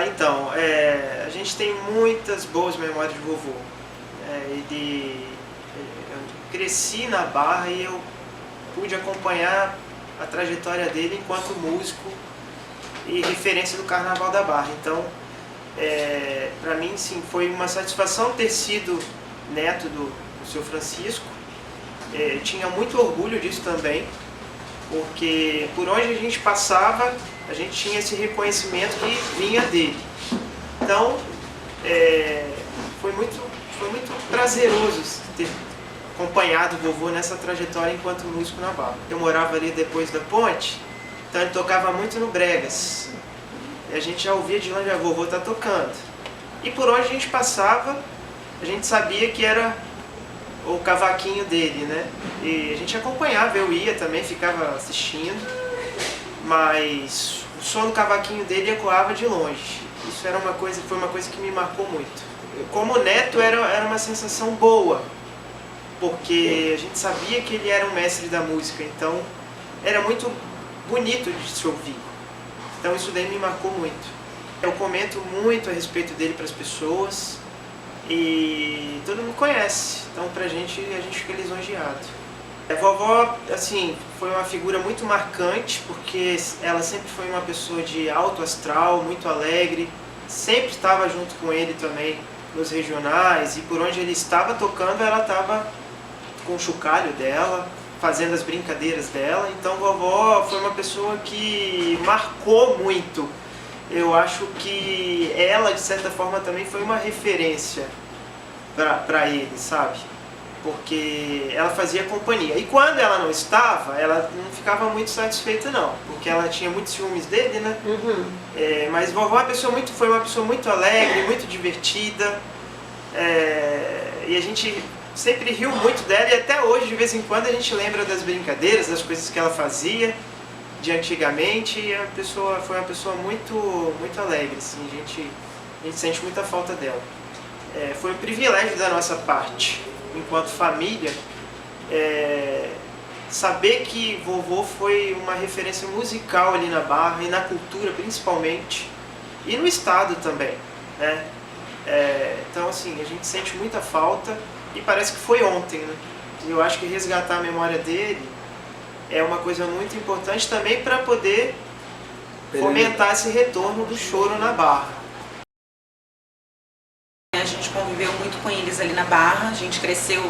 Então, a gente tem muitas boas memórias de vovô. Eu cresci na Barra e eu pude acompanhar a trajetória dele enquanto músico e referência do Carnaval da Barra. Então, para mim, sim, foi uma satisfação ter sido neto do seu Francisco. Eu tinha muito orgulho disso também, porque por onde a gente passava, a gente tinha esse reconhecimento que vinha dele. Então, foi muito prazeroso ter acompanhado o vovô nessa trajetória enquanto músico na Barra. Eu morava ali depois da ponte, então ele tocava muito no Bregas. E a gente já ouvia de longe, a vovô tá tocando. E por onde a gente passava, a gente sabia que era o cavaquinho dele, né? E a gente acompanhava, eu ia também, ficava assistindo, mas o som do cavaquinho dele ecoava de longe. Isso foi uma coisa que me marcou muito. Como neto era uma sensação boa, porque a gente sabia que ele era um mestre da música, então era muito bonito de se ouvir. Então isso daí me marcou muito. Eu comento muito a respeito dele para as pessoas e todo mundo conhece, então a gente fica lisonjeado. A vovó, assim, foi uma figura muito marcante, porque ela sempre foi uma pessoa de alto astral, muito alegre, sempre estava junto com ele também nos regionais, e por onde ele estava tocando, ela estava com o chocalho dela, fazendo as brincadeiras dela. Então vovó foi uma pessoa que marcou muito. Eu acho que ela, de certa forma, também foi uma referência para ele, sabe? Porque ela fazia companhia. E quando ela não estava, ela não ficava muito satisfeita não, porque ela tinha muitos ciúmes dele, né? Uhum. Mas vovó foi uma pessoa muito alegre, muito divertida, e a gente sempre riu muito dela, e até hoje, de vez em quando, a gente lembra das brincadeiras, das coisas que ela fazia de antigamente, e foi uma pessoa muito alegre, assim, a gente sente muita falta dela. Foi um privilégio da nossa parte, enquanto família, saber que vovô foi uma referência musical ali na Barra, e na cultura principalmente, e no estado também, né? Então, assim, a gente sente muita falta, e parece que foi ontem, né? E eu acho que resgatar a memória dele é uma coisa muito importante também para poder fomentar esse retorno do choro na Barra. A gente conviveu muito com eles ali na Barra, a gente cresceu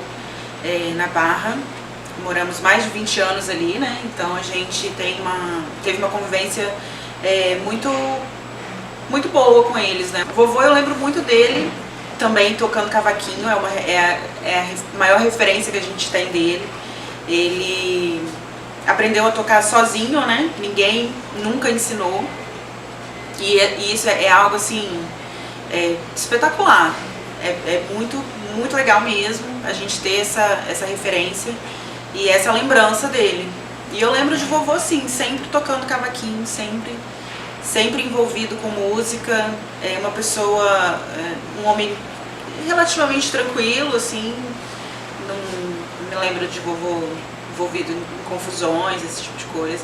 na Barra, moramos mais de 20 anos ali, né? Então a gente teve uma convivência muito boa com eles, né? O vovô, eu lembro muito dele também tocando cavaquinho, é a maior referência que a gente tem dele. Ele aprendeu a tocar sozinho, né? Ninguém nunca ensinou. E isso é algo assim, espetacular. É muito legal mesmo a gente ter essa referência e essa lembrança dele. E eu lembro de vovô, sim, sempre tocando cavaquinho, sempre envolvido com música, uma pessoa, um homem relativamente tranquilo, assim, não me lembro de vovô envolvido em confusões, esse tipo de coisa.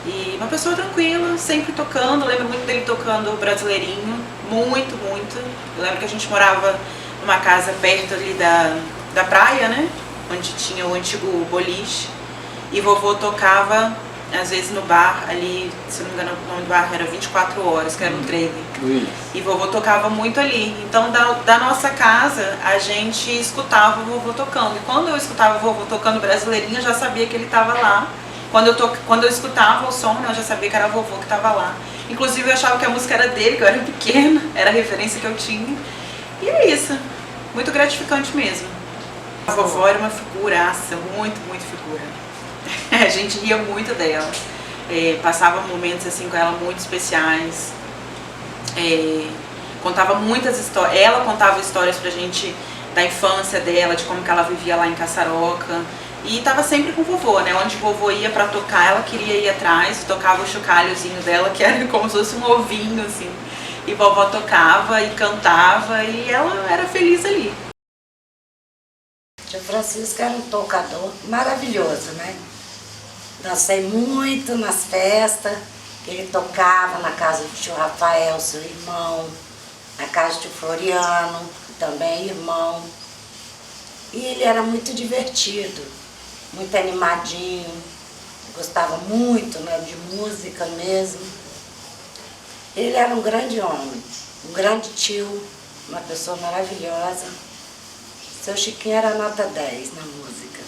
E uma pessoa tranquila, sempre tocando. Eu lembro muito dele tocando Brasileirinho, muito. Eu lembro que a gente morava numa casa perto ali da praia, né, onde tinha o antigo boliche, e vovô tocava às vezes no bar ali, se não me engano o nome do bar era 24 horas, que era um trailer. E vovô tocava muito ali. Então da nossa casa a gente escutava o vovô tocando. E quando eu escutava o vovô tocando Brasileirinho, eu já sabia que ele estava lá. Quando eu escutava o som, né, eu já sabia que era o vovô que estava lá. Inclusive eu achava que a música era dele, que eu era pequena, era a referência que eu tinha. E é isso, muito gratificante mesmo. A vovó era uma figuraça, muito figura. A gente ria muito dela, passava momentos assim com ela muito especiais, contava muitas histórias, ela contava histórias pra gente da infância dela, de como que ela vivia lá em Caçaroca, e estava sempre com o vovô, né? Onde o vovô ia pra tocar, ela queria ir atrás, tocava o chocalhozinho dela, que era como se fosse um ovinho assim, e vovó tocava e cantava, e ela era feliz ali. O tio Francisco era um tocador maravilhoso, né? Dancei muito nas festas, Ele tocava na casa do tio Rafael, seu irmão, na casa do tio Floriano, também irmão. E ele era muito divertido, muito animadinho, gostava muito, né, de música mesmo. Ele era um grande homem, um grande tio, uma pessoa maravilhosa. Seu Chiquinho era nota 10 na música.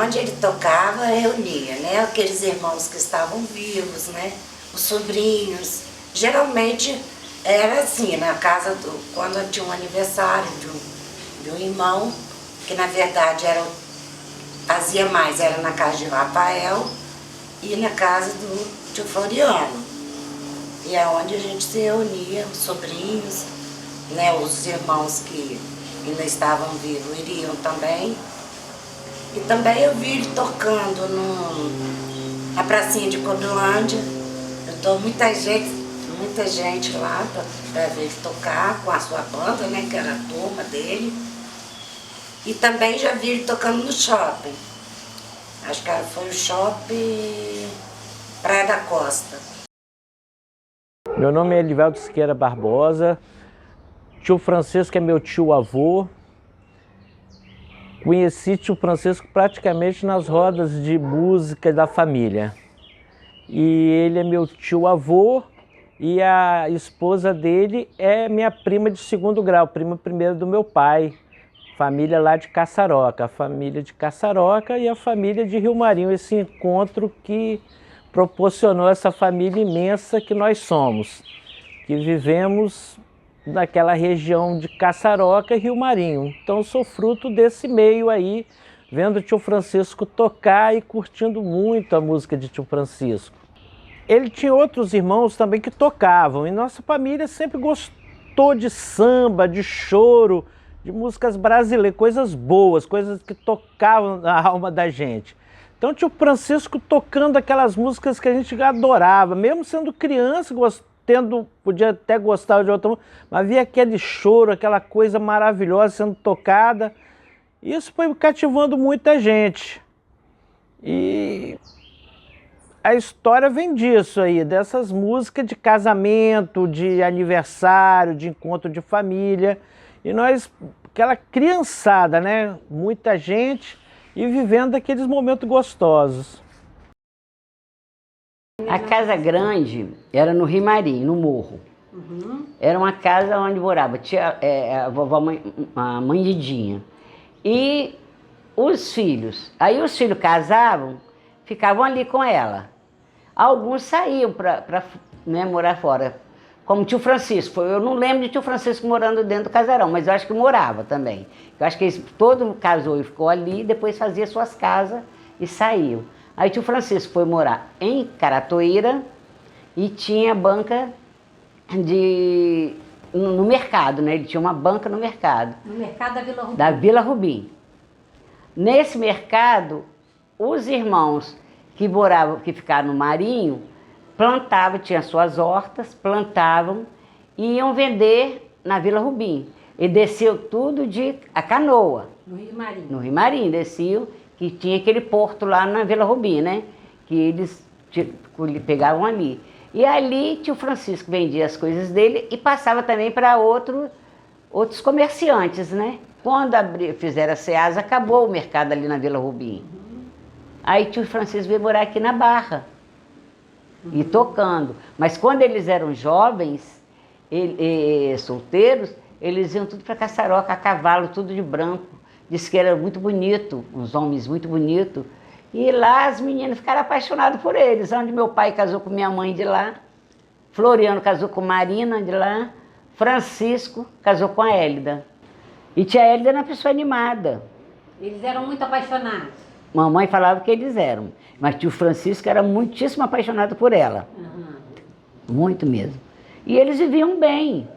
Onde ele tocava, reunia, né, aqueles irmãos que estavam vivos, né, os sobrinhos. Geralmente era assim, na casa quando tinha um aniversário de um irmão, que na verdade fazia mais, era na casa de Rafael e na casa do tio Floriano. E é onde a gente se reunia, os sobrinhos, né, os irmãos que ainda estavam vivos iriam também. E também eu vi ele tocando na pracinha de Codolândia. Eu dou muita gente lá para ver ele tocar com a sua banda, né, que era a turma dele. E também já vi ele tocando no shopping. Acho que foi o shopping Praia da Costa. Meu nome é Elivelto Siqueira Barbosa. Tio Francisco é meu tio-avô. Conheci tio Francisco praticamente nas rodas de música da família. E ele é meu tio-avô e a esposa dele é minha prima de segundo grau, prima primeira do meu pai. Família lá de Caçaroca, a família de Caçaroca e a família de Rio Marinho, esse encontro que proporcionou essa família imensa que nós somos, que vivemos naquela região de Caçaroca e Rio Marinho. Então eu sou fruto desse meio aí, vendo o tio Francisco tocar e curtindo muito a música de tio Francisco. Ele tinha outros irmãos também que tocavam e nossa família sempre gostou de samba, de choro, de músicas brasileiras, coisas boas, coisas que tocavam na alma da gente. Então, tio Francisco tocando aquelas músicas que a gente adorava, mesmo sendo criança, podia até gostar de outra música, mas havia aquele choro, aquela coisa maravilhosa sendo tocada. Isso foi cativando muita gente. E a história vem disso aí, dessas músicas de casamento, de aniversário, de encontro de família. E nós, aquela criançada, né? Muita gente e vivendo aqueles momentos gostosos. A casa grande era no Rio Marinho, no morro. Era uma casa onde morava a vovó a mãe Didinha. E os filhos. Aí os filhos casavam, ficavam ali com ela. Alguns saíam para né, morar fora. Como tio Francisco, eu não lembro de tio Francisco morando dentro do casarão, mas eu acho que morava também. Eu acho que todo casou e ficou ali, depois fazia suas casas e saiu. Aí tio Francisco foi morar em Caratoíra e tinha banca no mercado, né? Ele tinha uma banca no mercado. No mercado da Vila Rubim. Da Vila Rubim. Nesse mercado, os irmãos que ficaram no Marinho, plantavam, tinham suas hortas, plantavam e iam vender na Vila Rubim. E desciam tudo a canoa. No Rio Marinho. No Rio Marinho, desciam, que tinha aquele porto lá na Vila Rubim, né? Que eles pegavam ali. E ali tio Francisco vendia as coisas dele e passava também para outros comerciantes, né? Quando fizeram a Ceasa, acabou o mercado ali na Vila Rubim. Aí tio Francisco veio morar aqui na Barra. E tocando. Mas quando eles eram jovens, solteiros, eles iam tudo para Caçaroca, a cavalo, tudo de branco. Diz que era muito bonito, uns homens muito bonitos. E lá as meninas ficaram apaixonadas por eles. Onde meu pai casou com minha mãe de lá, Floriano casou com Marina de lá, Francisco casou com a Hélida. E tia Hélida era uma pessoa animada. Eles eram muito apaixonados. Mamãe falava que eles eram, mas tio Francisco era muitíssimo apaixonado por ela. Muito mesmo. E eles viviam bem.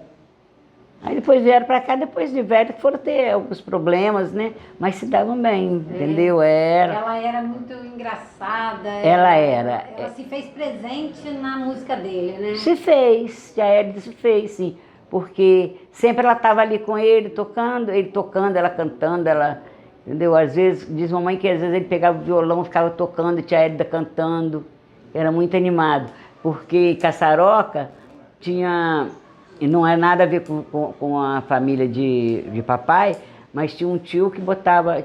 Aí depois vieram para cá, depois de velho, que foram ter alguns problemas, né? Mas se davam bem, entendeu? Ela era muito engraçada. Ela era. Ela se fez presente na música dele, né? Se fez, a Hélida se fez, sim. Porque sempre ela estava ali com ele tocando, ela cantando, ela... Entendeu? Às vezes, diz mamãe que às vezes ele pegava o violão, ficava tocando, e tia Hélida cantando. Era muito animado. porque Caçaroca tinha, e não é nada a ver com a família de papai, mas tinha um tio que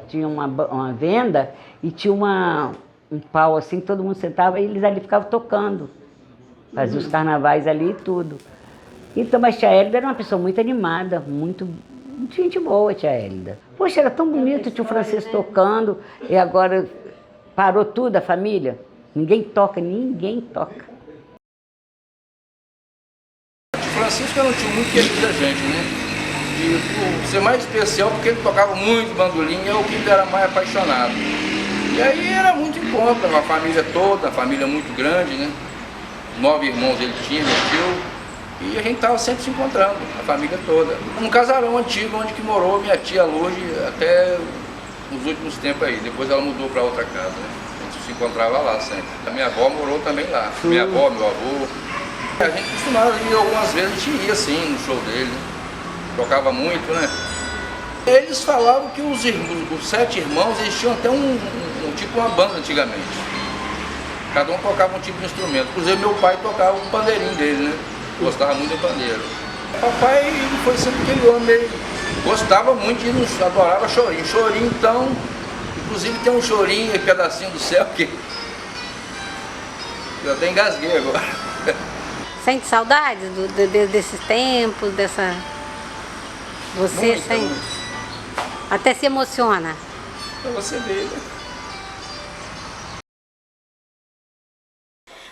tinha uma venda e tinha um pau assim, todo mundo sentava e eles ali ficavam tocando. Faziam os carnavais ali e tudo. Então, mas tia Hélida era uma pessoa muito animada, muito gente boa, tia Hélida. Poxa, era tão bonito o tio Francisco tocando e agora parou tudo a família. Ninguém toca, ninguém toca. O Francisco era um tio muito querido da gente, né? E por ser mais especial, porque ele tocava muito bandolim, é o que ele era mais apaixonado. E aí era muito em conta, uma família toda, uma família muito grande, né? 9 irmãos ele tinha, meu tio. E a gente estava sempre se encontrando, a família toda. Um casarão antigo onde que morou minha tia Lourdes até os últimos tempos aí. Depois ela mudou para outra casa, né? A gente se encontrava lá sempre. A minha avó morou também lá. Minha avó, meu avô. A gente costumava ir algumas vezes, a gente ia assim no show dele, né? Tocava muito, né? Eles falavam que os 7 irmãos, eles tinham até tipo uma banda antigamente. Cada um tocava um tipo de instrumento. Inclusive meu pai tocava o pandeirinho dele, né? Gostava muito de pandeiro. Papai ele foi sempre aquele homem, ele gostava muito de adorava chorinho. Chorinho então, inclusive tem um chorinho, um pedacinho do céu que eu até engasguei agora. Sente saudade desses tempos, dessa... Você Muito, sente? muito. Até se emociona. Pra você ver, né?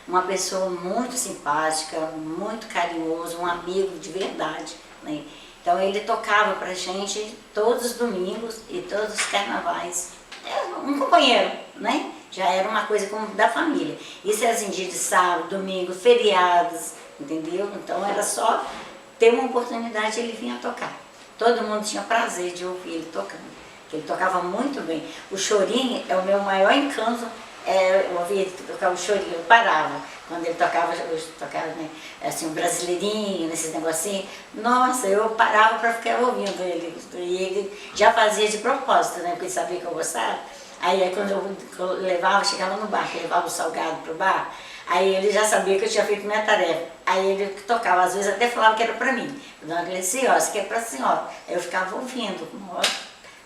Uma pessoa muito simpática, muito carinhoso, um amigo de verdade, né? Então ele tocava pra gente todos os domingos e todos os carnavais. É um companheiro, né? Já era uma coisa como da família. Isso era assim, dia de sábado, domingo, feriados, entendeu? Então era só ter uma oportunidade e ele vinha tocar. Todo mundo tinha prazer de ouvir ele tocando. Ele tocava muito bem. O chorinho é o meu maior encanto. Eu ouvia ele tocar o chorinho, eu parava. Quando ele tocava né, assim, um brasileirinho, nesses negocinhos, nossa, eu parava para ficar ouvindo ele. E ele já fazia de propósito, né, porque ele sabia que eu gostava. Aí quando eu levava, chegava no bar, levava o salgado pro bar, aí ele já sabia que eu tinha feito minha tarefa. Aí ele tocava, às vezes até falava que era para mim. Dona Gleice, ó, isso aqui é para a senhora. Aí eu ficava ouvindo, com o maior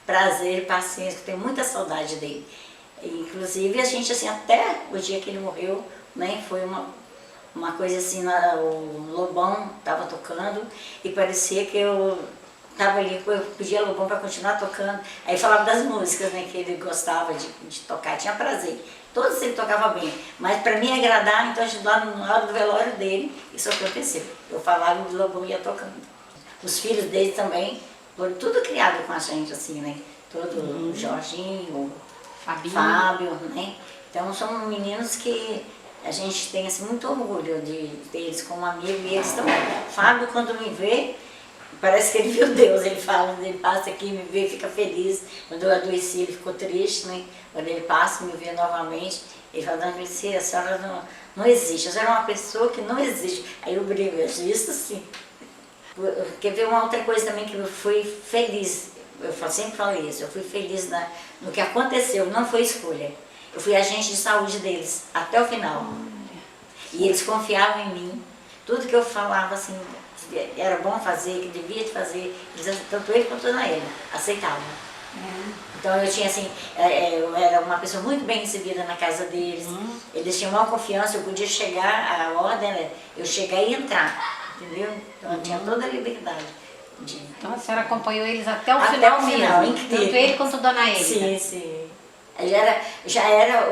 prazer e paciência, eu tenho muita saudade dele. Inclusive a gente assim, até o dia que ele morreu, né, foi uma coisa assim, o Lobão estava tocando e parecia que eu estava ali, eu pedia ao Lobão para continuar tocando, aí falava das músicas, né, que ele gostava de tocar, tinha prazer, todos ele tocava bem, mas para mim agradar, então lá na hora do velório dele, isso aconteceu, eu falava e o Lobão ia tocando. Os filhos dele também foram tudo criado com a gente, assim, né, todo o Jorginho, o Fábio, né? Então são meninos que a gente tem assim, muito orgulho deles como amigo e eles também. Fábio, quando me vê, parece que ele viu Deus, ele fala, ele passa aqui, me vê, fica feliz. Quando eu adoeci, ele ficou triste, né? Quando ele passa, me vê novamente, ele fala, Dona Gleice, a senhora não existe, a senhora é uma pessoa que não existe. Aí eu brigo, eu disse, isso sim. Quer ver uma outra coisa também que eu fui feliz. Eu sempre falo isso, eu fui feliz no que aconteceu, não foi escolha. Eu fui agente de saúde deles, até o final. E eles confiavam em mim. Tudo que eu falava, assim, era bom fazer, que devia de fazer, eles, tanto ele quanto a Dona Hélida, aceitavam. Então eu tinha assim, eu era uma pessoa muito bem recebida na casa deles. Eles tinham uma confiança, eu podia chegar, a ordem era eu chegar e entrar, entendeu? Então eu tinha toda a liberdade. Então a senhora acompanhou eles até o Até final o final, mesmo, incrível. tanto ele quanto a Dona Hélida. Sim, sim. Já era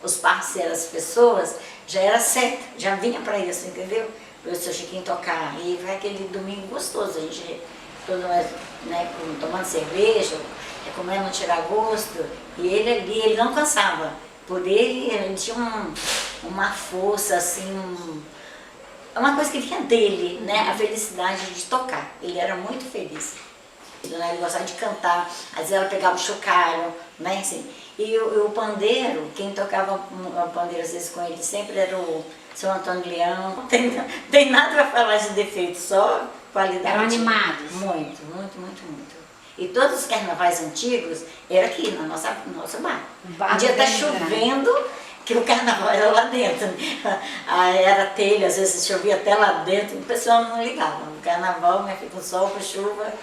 os parceiros, as pessoas, já era certo, já vinha para isso, entendeu? O seu Chiquinho tocar, e foi aquele domingo gostoso, a gente todo né, tomando cerveja, comendo tirar gosto, e ele ali, ele não cansava. Por ele tinha uma força, assim, uma coisa que vinha dele, né? A felicidade de tocar. Ele era muito feliz. Ele gostava de cantar, às vezes ela pegava o chocalho, né? Assim. E o pandeiro, quem tocava o pandeiro às vezes com ele sempre era o seu Antônio Leão. Não tem nada para falar de defeito, só qualidade. Eram animados. Muito, muito, muito, muito. E todos os carnavais antigos eram aqui, no nosso bar. Um dia tá chovendo, que o carnaval era lá dentro. Era telha, às vezes chovia até lá dentro, o pessoal não ligava. O carnaval, minha filha, com sol, com chuva,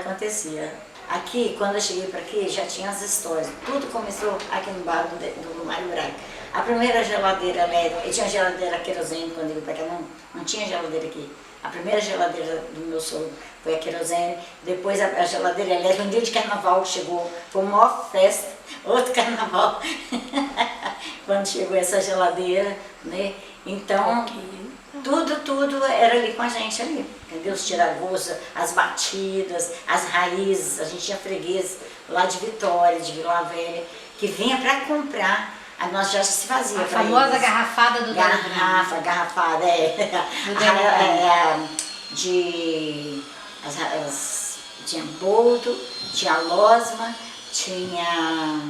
acontecia. Aqui, quando eu cheguei para aqui, já tinha as histórias. Tudo começou aqui no bar do Mário Braga. A primeira geladeira elétrica, eu tinha geladeira querosene quando eu vim para cá, não tinha geladeira aqui. A primeira geladeira do meu sogro foi a querosene, depois a geladeira elétrica, um dia de carnaval chegou, foi uma maior festa, outro carnaval, quando chegou essa geladeira, né? Então, tudo era ali com a gente ali, entendeu? Os tira-gosto, as batidas, as raízes, a gente tinha freguês lá de Vitória, de Vila Velha, que vinha para comprar. Nós já se fazia. A famosa garrafada do garrafada, tinha boldo, tinha losma, tinha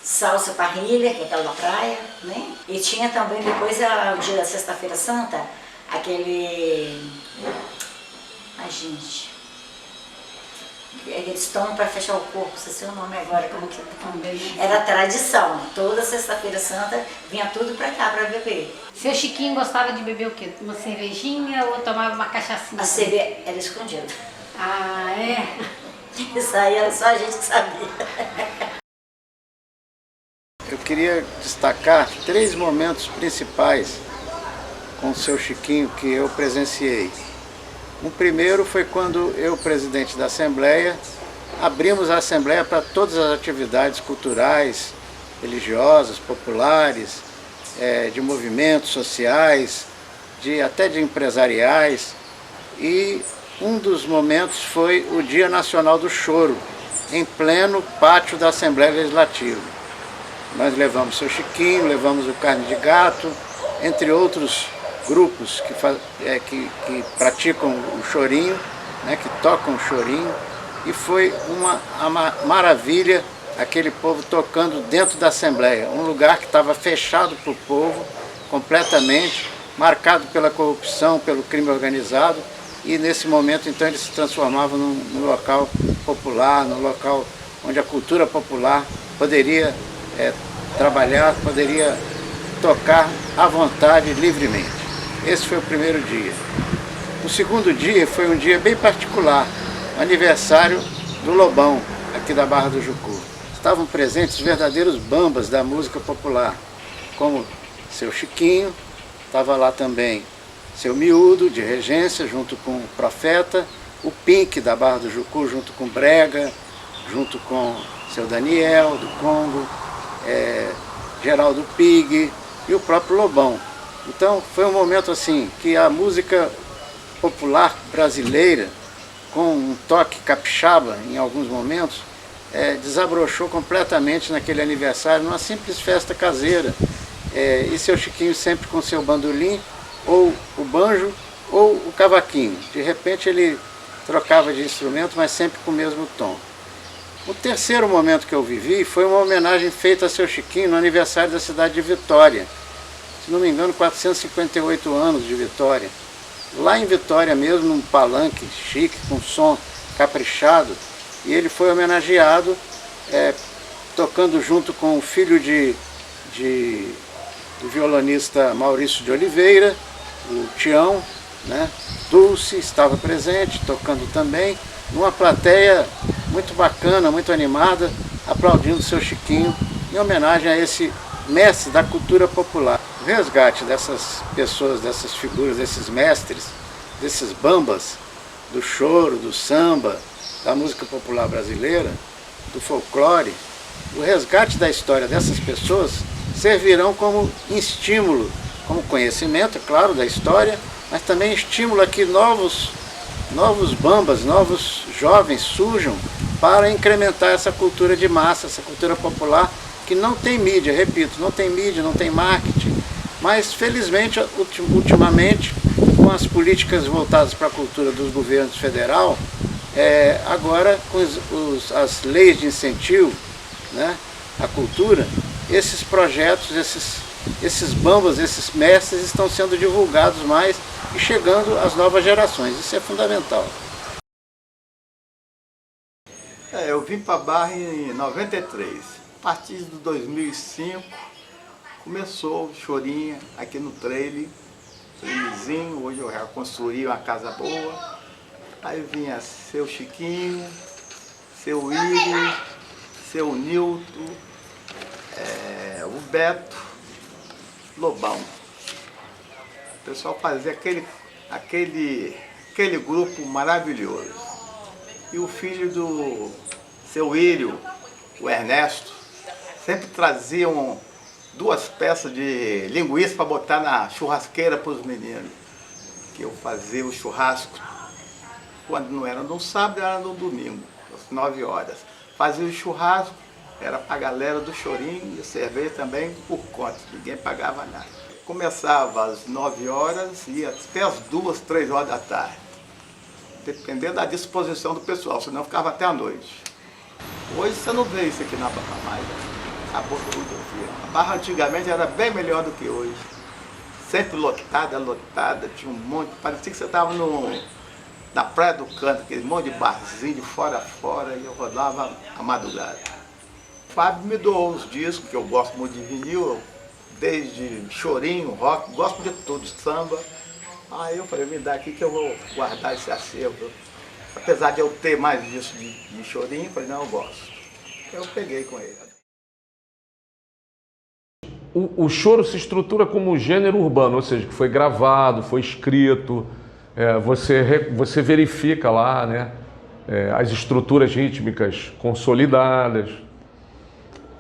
salsa parrilha, que é aquela da praia, né? E tinha também depois o dia da Sexta-feira Santa, aquele... Ai, gente... Eles tomam para fechar o corpo, não sei se é o nome agora, como que também. Era tradição, toda Sexta-feira Santa vinha tudo para cá para beber. Seu Chiquinho gostava de beber o quê? Uma cervejinha ou tomava uma cachaçinha? A cerveja era escondida. Ah, é? Isso aí era só a gente que sabia. Eu queria destacar 3 momentos principais com o seu Chiquinho que eu presenciei. O primeiro foi quando eu, presidente da Assembleia, abrimos a Assembleia para todas as atividades culturais, religiosas, populares, de movimentos sociais, até de empresariais. E um dos momentos foi o Dia Nacional do Choro, em pleno pátio da Assembleia Legislativa. Nós levamos o seu Chiquinho, levamos o Carne de Gato, entre outros grupos que praticam o chorinho, né, que tocam o chorinho, e foi uma maravilha aquele povo tocando dentro da Assembleia, um lugar que estava fechado para o povo, completamente, marcado pela corrupção, pelo crime organizado, e nesse momento então ele se transformava num local popular, num local onde a cultura popular poderia trabalhar, poderia tocar à vontade, livremente. Esse foi o primeiro dia. O segundo dia foi um dia bem particular, o aniversário do Lobão, aqui da Barra do Jucu. Estavam presentes verdadeiros bambas da música popular, como seu Chiquinho, estava lá também seu Miúdo, de Regência, junto com o Profeta, o Pink, da Barra do Jucu, junto com Brega, junto com seu Daniel, do Congo, Geraldo Pig e o próprio Lobão. Então foi um momento assim que a música popular brasileira, com um toque capixaba em alguns momentos, desabrochou completamente naquele aniversário, numa simples festa caseira. E seu Chiquinho sempre com seu bandolim, ou o banjo, ou o cavaquinho. De repente ele trocava de instrumento, mas sempre com o mesmo tom. O terceiro momento que eu vivi foi uma homenagem feita a seu Chiquinho no aniversário da cidade de Vitória. Se não me engano, 458 anos de Vitória. Lá em Vitória mesmo, num palanque chique, com som caprichado, e ele foi homenageado tocando junto com o filho do violonista Maurício de Oliveira, o Tião, né? Dulce estava presente, tocando também, numa plateia muito bacana, muito animada, aplaudindo seu Chiquinho, em homenagem a esse mestre da cultura popular. O resgate dessas pessoas, dessas figuras, desses mestres, desses bambas, do choro, do samba, da música popular brasileira, do folclore, o resgate da história dessas pessoas servirão como estímulo, como conhecimento, é claro, da história, mas também estímulo a que novos bambas, novos jovens surjam para incrementar essa cultura de massa, essa cultura popular que não tem mídia, repito, não tem mídia, não tem marketing, mas felizmente, ultimamente, com as políticas voltadas para a cultura dos governos federal, agora com as leis de incentivo, né, à cultura, esses projetos, esses bambas, esses mestres estão sendo divulgados mais e chegando às novas gerações. Isso é fundamental. Eu vim para a Barra em 93. A partir de 2005 começou o Chorinho aqui no trailer, hoje eu já construí uma casa boa. Aí vinha seu Chiquinho, seu William, seu Nilton, o Beto, Lobão. O pessoal fazia aquele grupo maravilhoso. E o filho do seu William, o Ernesto, sempre traziam 2 peças de linguiça para botar na churrasqueira para os meninos. Que eu fazia o churrasco, quando não era no sábado, era no domingo, às 9 horas. Fazia o churrasco, era para a galera do Chorinho, e a cerveja também por conta, ninguém pagava nada. Começava às 9 horas e ia até às 2, 3 horas da tarde. Dependendo da disposição do pessoal, senão ficava até a noite. Hoje você não vê isso aqui na Barra mais, acabou tudo aqui. A Barra antigamente era bem melhor do que hoje. Sempre lotada, tinha um monte, parecia que você estava na Praia do Canto, aquele monte de barzinho de fora a fora, e eu rodava a madrugada. O Fábio me doou uns discos, que eu gosto muito de vinil, desde chorinho, rock, gosto de tudo, samba. Aí eu falei, me dá aqui que eu vou guardar esse acervo. Apesar de eu ter mais disso de chorinho, eu falei, não, eu gosto. Eu peguei com ele. O choro se estrutura como gênero urbano, ou seja, que foi gravado, foi escrito, você verifica lá, né, as estruturas rítmicas consolidadas.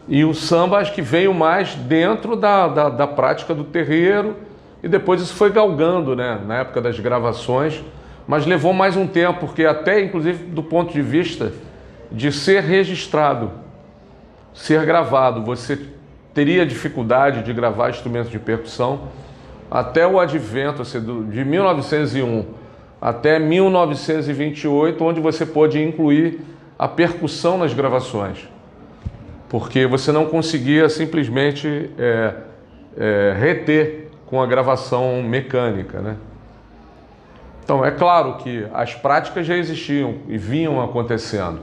E o samba acho que veio mais dentro da prática do terreiro, e depois isso foi galgando, né, na época das gravações, mas levou mais um tempo, porque até inclusive do ponto de vista de ser registrado, ser gravado, você teria dificuldade de gravar instrumentos de percussão até o advento de 1901 até 1928, onde você pôde incluir a percussão nas gravações, porque você não conseguia simplesmente reter com a gravação mecânica, né? Então é claro que as práticas já existiam e vinham acontecendo.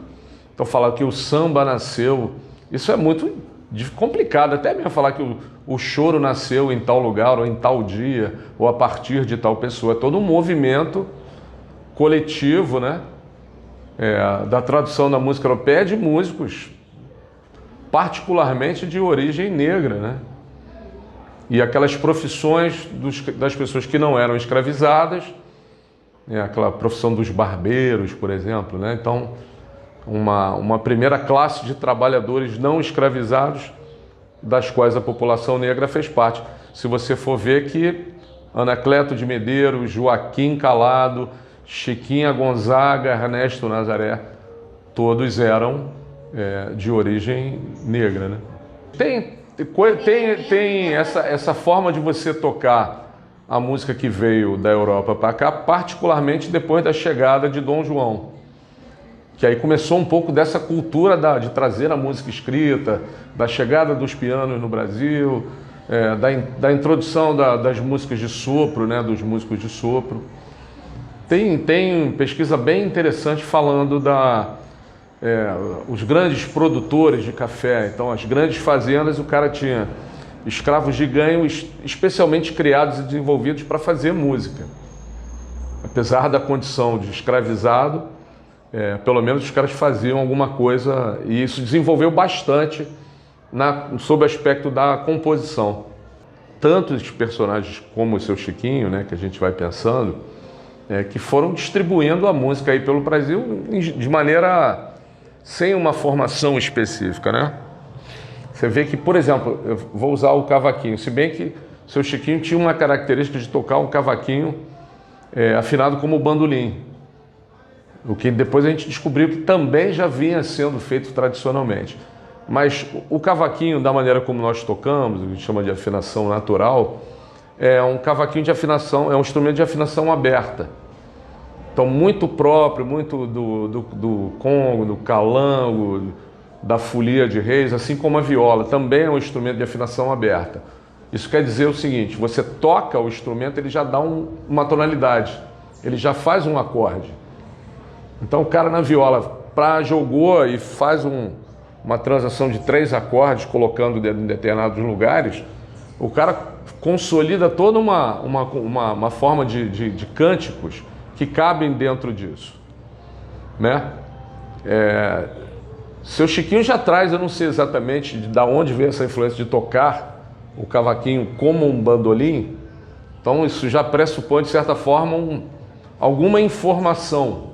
Então falar que o samba nasceu, isso é muito complicado, até mesmo falar que o choro nasceu em tal lugar, ou em tal dia, ou a partir de tal pessoa. É todo um movimento coletivo, né? Da tradução da música europeia de músicos, particularmente de origem negra, né? E aquelas profissões das pessoas que não eram escravizadas, aquela profissão dos barbeiros, por exemplo, né? Então, uma primeira classe de trabalhadores não escravizados, das quais a população negra fez parte. Se você for ver que Anacleto de Medeiros, Joaquim Calado, Chiquinha Gonzaga, Ernesto Nazaré, todos eram de origem negra, né? Tem essa forma de você tocar a música que veio da Europa para cá, particularmente depois da chegada de Dom João, que aí começou um pouco dessa cultura de trazer a música escrita, da chegada dos pianos no Brasil, da introdução das músicas de sopro, né, dos músicos de sopro. Tem pesquisa bem interessante falando os grandes produtores de café, então as grandes fazendas, o cara tinha escravos de ganho especialmente criados e desenvolvidos para fazer música. Apesar da condição de escravizado, pelo menos os caras faziam alguma coisa, e isso desenvolveu bastante sob o aspecto da composição. Tanto os personagens como o seu Chiquinho, né, que a gente vai pensando, que foram distribuindo a música aí pelo Brasil de maneira sem uma formação específica, né? Você vê que, por exemplo, eu vou usar o cavaquinho, se bem que o seu Chiquinho tinha uma característica de tocar um cavaquinho afinado como o bandolim, o que depois a gente descobriu que também já vinha sendo feito tradicionalmente. Mas o cavaquinho, da maneira como nós tocamos, a gente chama de afinação natural, é um cavaquinho de afinação, é um instrumento de afinação aberta. Então, muito próprio, muito do congo, do calango, da folia de reis, assim como a viola, também é um instrumento de afinação aberta. Isso quer dizer o seguinte, você toca o instrumento, ele já dá uma tonalidade, ele já faz um acorde. Então o cara na viola jogou e faz uma transação de 3 acordes, colocando em determinados lugares, O cara consolida toda uma forma de cânticos que cabem dentro disso, né? Seu Chiquinho já traz, eu não sei exatamente de onde veio essa influência de tocar o cavaquinho como um bandolim, então isso já pressupõe, de certa forma, alguma informação,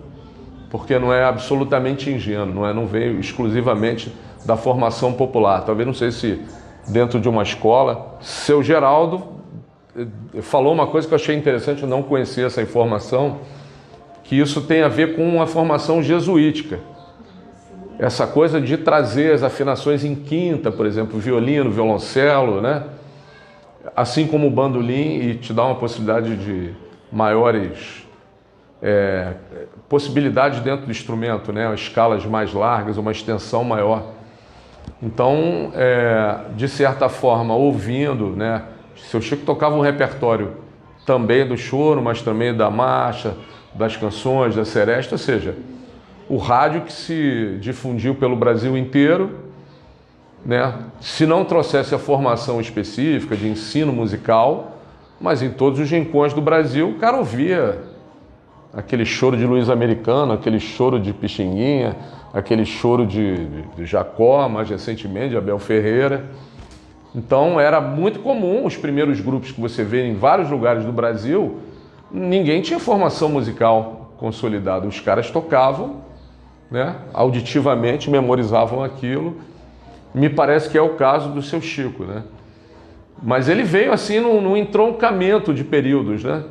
porque não é absolutamente ingênuo, não veio exclusivamente da formação popular. Talvez, não sei se dentro de uma escola. Seu Geraldo falou uma coisa que eu achei interessante, eu não conhecia essa informação, que isso tem a ver com a formação jesuítica. Essa coisa de trazer as afinações em quinta, por exemplo, violino, violoncelo, né? Assim como o bandolim, e te dá uma possibilidade de maiores possibilidades dentro do instrumento, né? Escalas mais largas, uma extensão maior. Então, de certa forma, ouvindo, né? Seu Chico tocava um repertório também do choro, mas também da marcha, das canções, da seresta, ou seja, o rádio que se difundiu pelo Brasil inteiro, né? Se não trouxesse a formação específica de ensino musical, mas em todos os rincões do Brasil, o cara ouvia aquele choro de Luiz Americano, aquele choro de Pixinguinha, aquele choro de Jacó, mais recentemente, de Abel Ferreira. Então era muito comum, os primeiros grupos que você vê em vários lugares do Brasil, ninguém tinha formação musical consolidada. Os caras tocavam, né, auditivamente, memorizavam aquilo. Me parece que é o caso do seu Chico, né? Mas ele veio assim num entroncamento de períodos, né?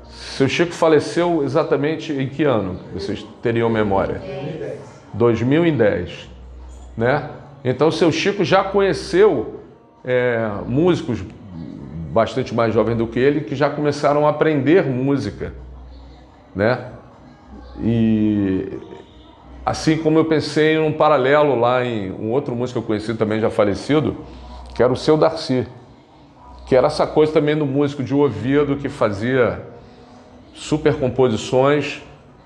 Seu Chico faleceu exatamente em que ano? Vocês teriam memória? 2010, né? Então seu Chico já conheceu músicos bastante mais jovens do que ele, que já começaram a aprender música, né? E assim como eu pensei em um paralelo lá em um outro músico que eu conheci também já falecido, que era o Seu Darcy, que era essa coisa também do músico de ouvido que fazia super composições,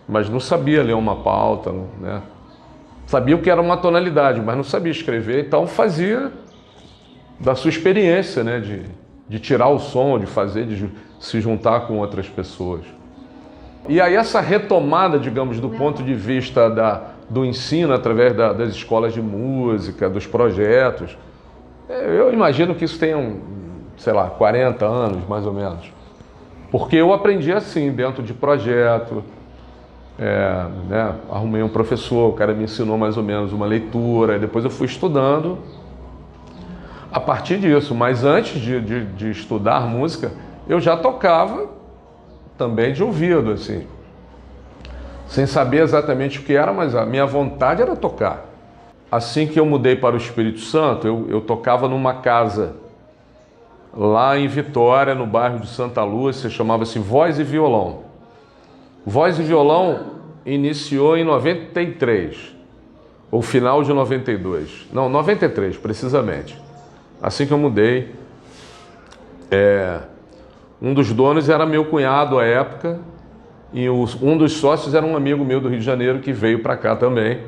mas não sabia ler uma pauta, né? Sabia o que era uma tonalidade, mas não sabia escrever, então fazia da sua experiência, né? De tirar o som, de fazer, de se juntar com outras pessoas. E aí essa retomada, digamos, do ponto de vista do ensino através das escolas de música, dos projetos, eu imagino que isso tenha, sei lá, 40 anos, mais ou menos. Porque eu aprendi assim, dentro de projeto, né? Arrumei um professor, o cara me ensinou mais ou menos uma leitura, e depois eu fui estudando a partir disso. Mas antes de estudar música, eu já tocava também de ouvido, assim, sem saber exatamente o que era, mas a minha vontade era tocar. Assim que eu mudei para o Espírito Santo, eu tocava numa casa lá em Vitória, no bairro de Santa Lúcia, chamava-se Voz e Violão. Voz e Violão iniciou em 93, ou final de 92, não, 93 precisamente. Assim que eu mudei, um dos donos era meu cunhado à época, e um dos sócios era um amigo meu do Rio de Janeiro que veio para cá também.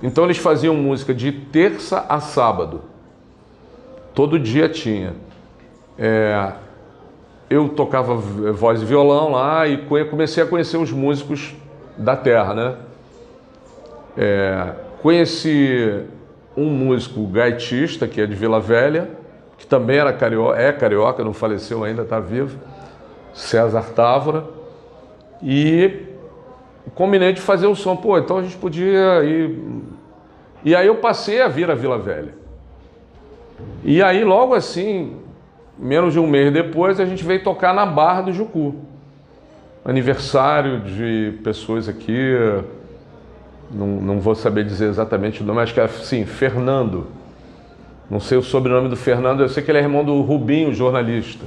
Então eles faziam música de terça a sábado, todo dia tinha. Eu tocava voz e violão lá e comecei a conhecer os músicos da terra, né? Conheci um músico gaitista, que é de Vila Velha, que também era carioca, não faleceu ainda, está vivo, César Távora, e combinei de fazer o som. Pô, então a gente podia ir. E aí eu passei a vir a Vila Velha. E aí logo assim, menos de um mês depois, a gente veio tocar na Barra do Jucu. Aniversário de pessoas aqui, não vou saber dizer exatamente o nome, acho que é assim, Fernando. Não sei o sobrenome do Fernando, eu sei que ele é irmão do Rubinho, jornalista.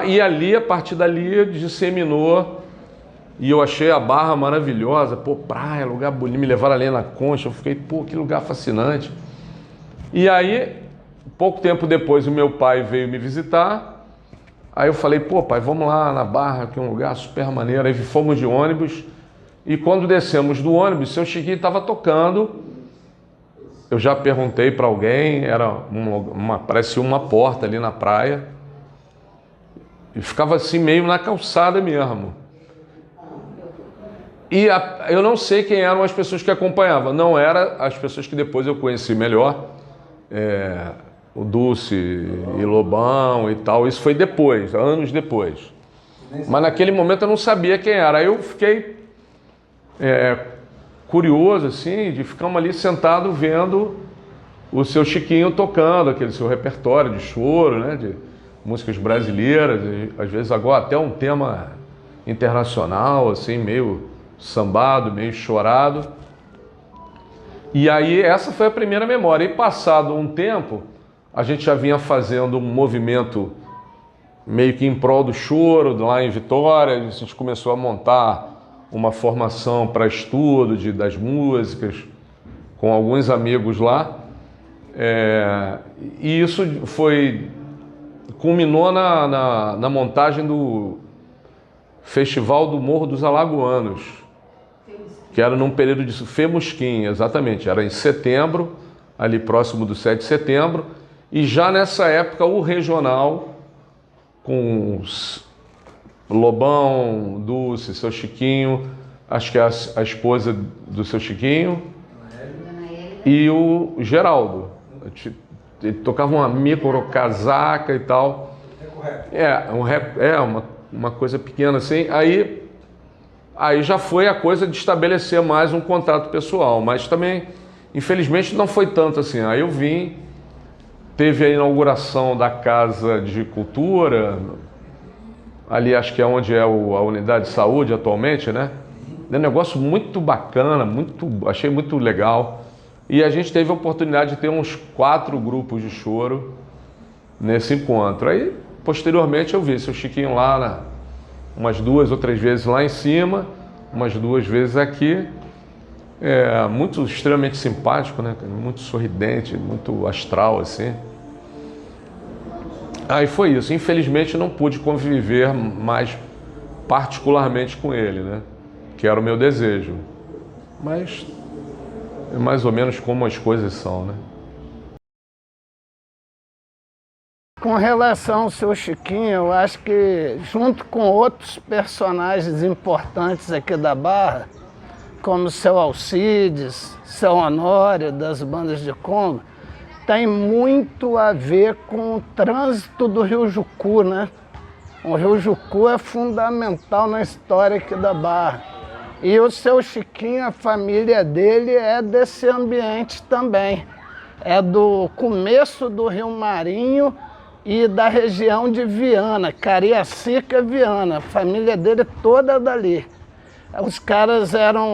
E ali, a partir dali, disseminou, e eu achei a Barra maravilhosa, pô, praia, lugar bonito, me levaram ali na Concha, eu fiquei, pô, que lugar fascinante. E aí, pouco tempo depois, o meu pai veio me visitar, aí eu falei, pô, pai, vamos lá na Barra, que é um lugar super maneiro. Aí fomos de ônibus, e quando descemos do ônibus, seu Chiquinho estava tocando, eu já perguntei para alguém, parecia uma porta ali na praia, e ficava assim meio na calçada mesmo. E eu não sei quem eram as pessoas que acompanhavam, não eram as pessoas que depois eu conheci melhor, o Dulce e Lobão e tal, isso foi depois, anos depois. Mas naquele momento eu não sabia quem era, aí eu fiquei curioso, assim, de ficar ali sentado vendo o seu Chiquinho tocando, aquele seu repertório de choro, né, de músicas brasileiras, e, às vezes agora até um tema internacional, assim, meio sambado, meio chorado. E aí essa foi a primeira memória. E passado um tempo, a gente já vinha fazendo um movimento meio que em prol do choro, lá em Vitória. A gente começou a montar uma formação para estudo das músicas com alguns amigos lá. E isso culminou na montagem do Festival do Morro dos Alagoanos, que era num período de Femusquim, exatamente, era em setembro, ali próximo do 7 de setembro, e já nessa época o regional, com Lobão, Dulce, seu Chiquinho, acho que é a esposa do seu Chiquinho, e o Geraldo. Ele tocava uma micro casaca e tal. Uma coisa pequena assim. Aí já foi a coisa de estabelecer mais um contato pessoal, mas também, infelizmente, não foi tanto assim. Aí eu vim, teve a inauguração da Casa de Cultura, ali acho que é onde é a unidade de saúde atualmente, né? É um negócio muito bacana, achei muito legal. E a gente teve a oportunidade de ter uns 4 grupos de choro nesse encontro. Aí, posteriormente, eu vi seu Chiquinho lá umas 2 ou 3 vezes lá em cima, umas 2 vezes aqui. Muito extremamente simpático, né? Muito sorridente, muito astral, assim. Aí foi isso. Infelizmente, não pude conviver mais particularmente com ele, né? Que era o meu desejo. Mas é mais ou menos como as coisas são, né? Com relação ao seu Chiquinho, eu acho que junto com outros personagens importantes aqui da Barra, como seu Alcides, seu Honório, das bandas de Congo, tem muito a ver com o trânsito do Rio Jucu, né? O Rio Jucu é fundamental na história aqui da Barra. E o seu Chiquinho, a família dele é desse ambiente também. É do começo do Rio Marinho e da região de Viana, Cariacica, Viana. A família dele toda dali.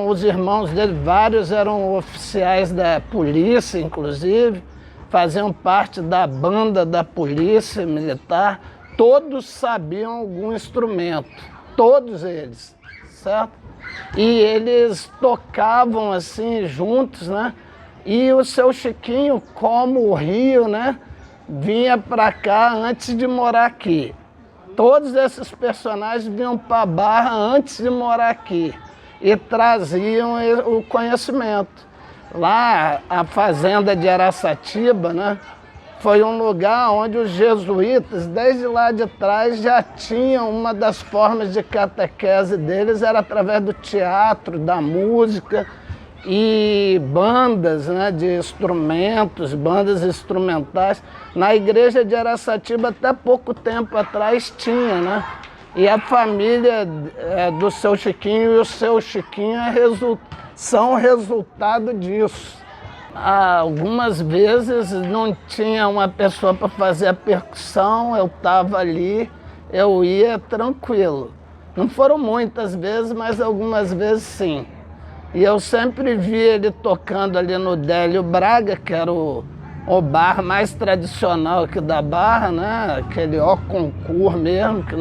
Os irmãos dele, vários eram oficiais da polícia, inclusive, faziam parte da banda da polícia militar. Todos sabiam algum instrumento, todos eles, certo? E eles tocavam assim juntos, né? E o seu Chiquinho, como o Rio, né, vinha para cá antes de morar aqui. Todos esses personagens vinham para a Barra antes de morar aqui e traziam o conhecimento. Lá, a fazenda de Araçatiba, né, foi um lugar onde os jesuítas, desde lá de trás, já tinham uma das formas de catequese deles, era através do teatro, da música e bandas, né, de instrumentos, bandas instrumentais. Na igreja de Araçatiba, até pouco tempo atrás, tinha, né? E a família do seu Chiquinho e o seu Chiquinho são resultado disso. Algumas vezes não tinha uma pessoa para fazer a percussão, eu estava ali, eu ia tranquilo. Não foram muitas vezes, mas algumas vezes sim. E eu sempre vi ele tocando ali no Délio Braga, que era o bar mais tradicional aqui da Barra, né? Aquele concurso mesmo, que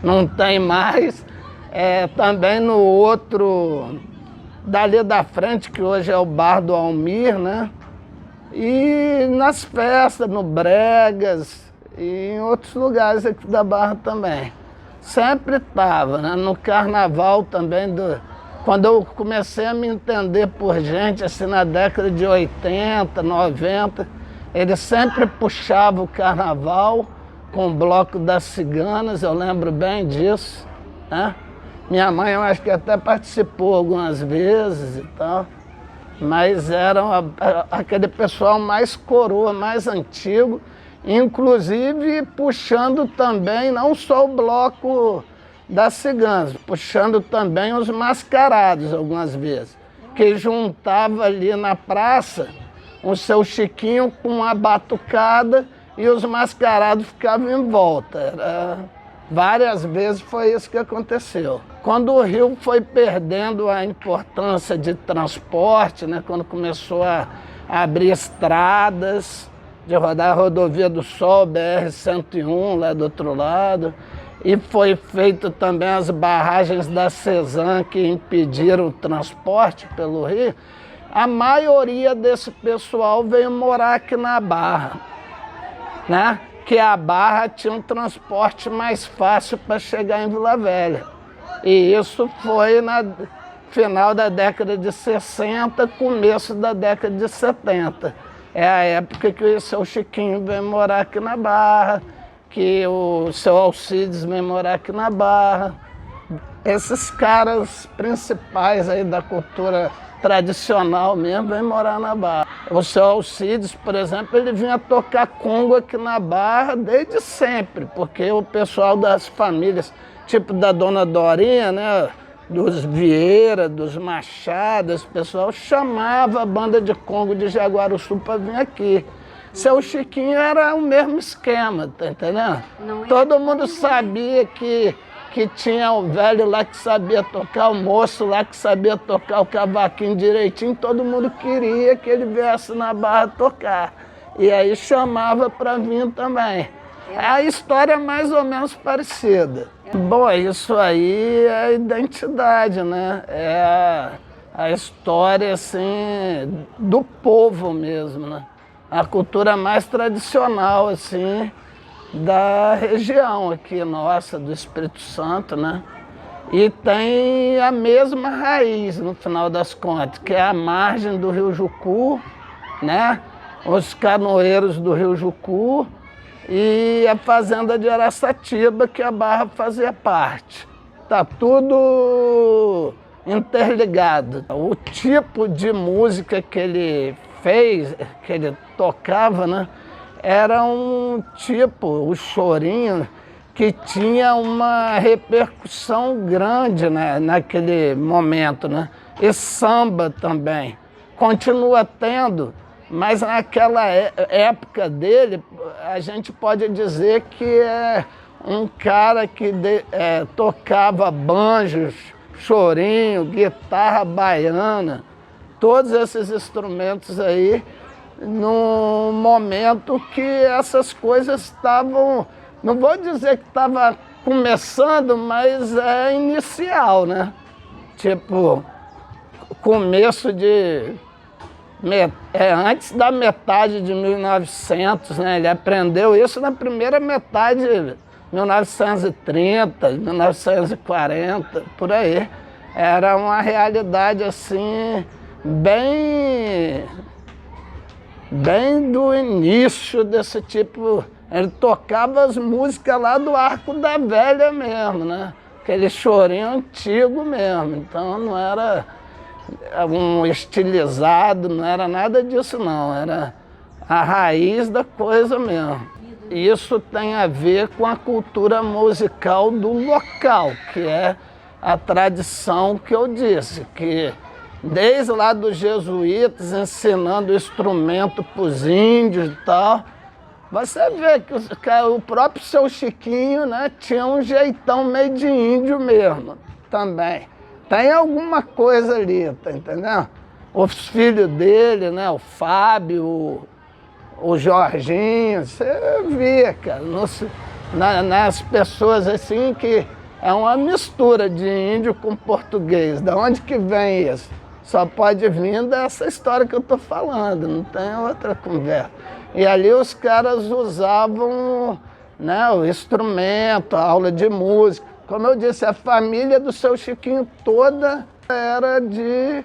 não tem mais. Também no outro, dali da frente, que hoje é o bar do Almir, né? E nas festas, no Bregas e em outros lugares aqui da Barra também. Sempre estava, né? No carnaval também Quando eu comecei a me entender por gente, assim, na década de 80, 90, ele sempre puxava o carnaval com o bloco das ciganas, eu lembro bem disso, né? Minha mãe, eu acho que até participou algumas vezes e tal, mas era aquele pessoal mais coroa, mais antigo, inclusive puxando também não só o bloco das ciganas, puxando também os mascarados algumas vezes, que juntava ali na praça o seu Chiquinho com uma batucada e os mascarados ficavam em volta. Várias vezes foi isso que aconteceu. Quando o Rio foi perdendo a importância de transporte, né, quando começou a abrir estradas, de rodar a Rodovia do Sol, BR-101, lá do outro lado, e foi feito também as barragens da Cezan que impediram o transporte pelo Rio, a maioria desse pessoal veio morar aqui na Barra, né? Que a Barra tinha um transporte mais fácil para chegar em Vila Velha. E isso foi no final da década de 60, começo da década de 70. É a época que o seu Chiquinho veio morar aqui na Barra, que o seu Alcides veio morar aqui na Barra. Esses caras principais aí da cultura tradicional mesmo vem morar na Barra. O seu Alcides, por exemplo, ele vinha tocar congo aqui na Barra desde sempre, porque o pessoal das famílias, tipo da Dona Dorinha, né, dos Vieira, dos Machado, esse pessoal chamava a banda de congo de Jaguaruçu para vir aqui. Seu Chiquinho era o mesmo esquema, tá entendendo? Todo mundo sabia que tinha o velho lá que sabia tocar, o moço lá que sabia tocar o cavaquinho direitinho, todo mundo queria que ele viesse na Barra tocar. E aí chamava para vir também. A história é mais ou menos parecida. Bom, isso aí é a identidade, né? É a história, assim, do povo mesmo, né? A cultura mais tradicional, assim, da região aqui nossa, do Espírito Santo, né? E tem a mesma raiz, no final das contas, que é a margem do Rio Jucu, né? Os canoeiros do Rio Jucu e a fazenda de Araçatiba, que a Barra fazia parte. Tá tudo interligado. O tipo de música que ele fez, que ele tocava, né? Era um tipo, o chorinho, que tinha uma repercussão grande, né, naquele momento, né? E samba também. Continua tendo, mas naquela época dele, a gente pode dizer que é um cara que tocava banjos, chorinho, guitarra baiana, todos esses instrumentos aí, num momento que essas coisas estavam, não vou dizer que estava começando, mas é inicial, né? Tipo, começo de... antes da metade de 1900, né? Ele aprendeu isso na primeira metade de 1930, 1940, por aí. Era uma realidade, assim, bem do início desse tipo. Ele tocava as músicas lá do Arco da Velha mesmo, né? Aquele chorinho antigo mesmo. Então não era um estilizado, não era nada disso não. Era a raiz da coisa mesmo. Isso tem a ver com a cultura musical do local, que é a tradição que eu disse, que desde lá dos jesuítas, ensinando instrumento para os índios e tal, você vê que o próprio seu Chiquinho, né, tinha um jeitão meio de índio mesmo, também. Tem alguma coisa ali, tá entendendo? Os filhos dele, né, o Fábio, o Jorginho, você via, cara, nas pessoas assim que é uma mistura de índio com português. Da onde que vem isso? Só pode vir dessa história que eu estou falando, não tem outra conversa. E ali os caras usavam, né, o instrumento, a aula de música. Como eu disse, a família do seu Chiquinho toda Era de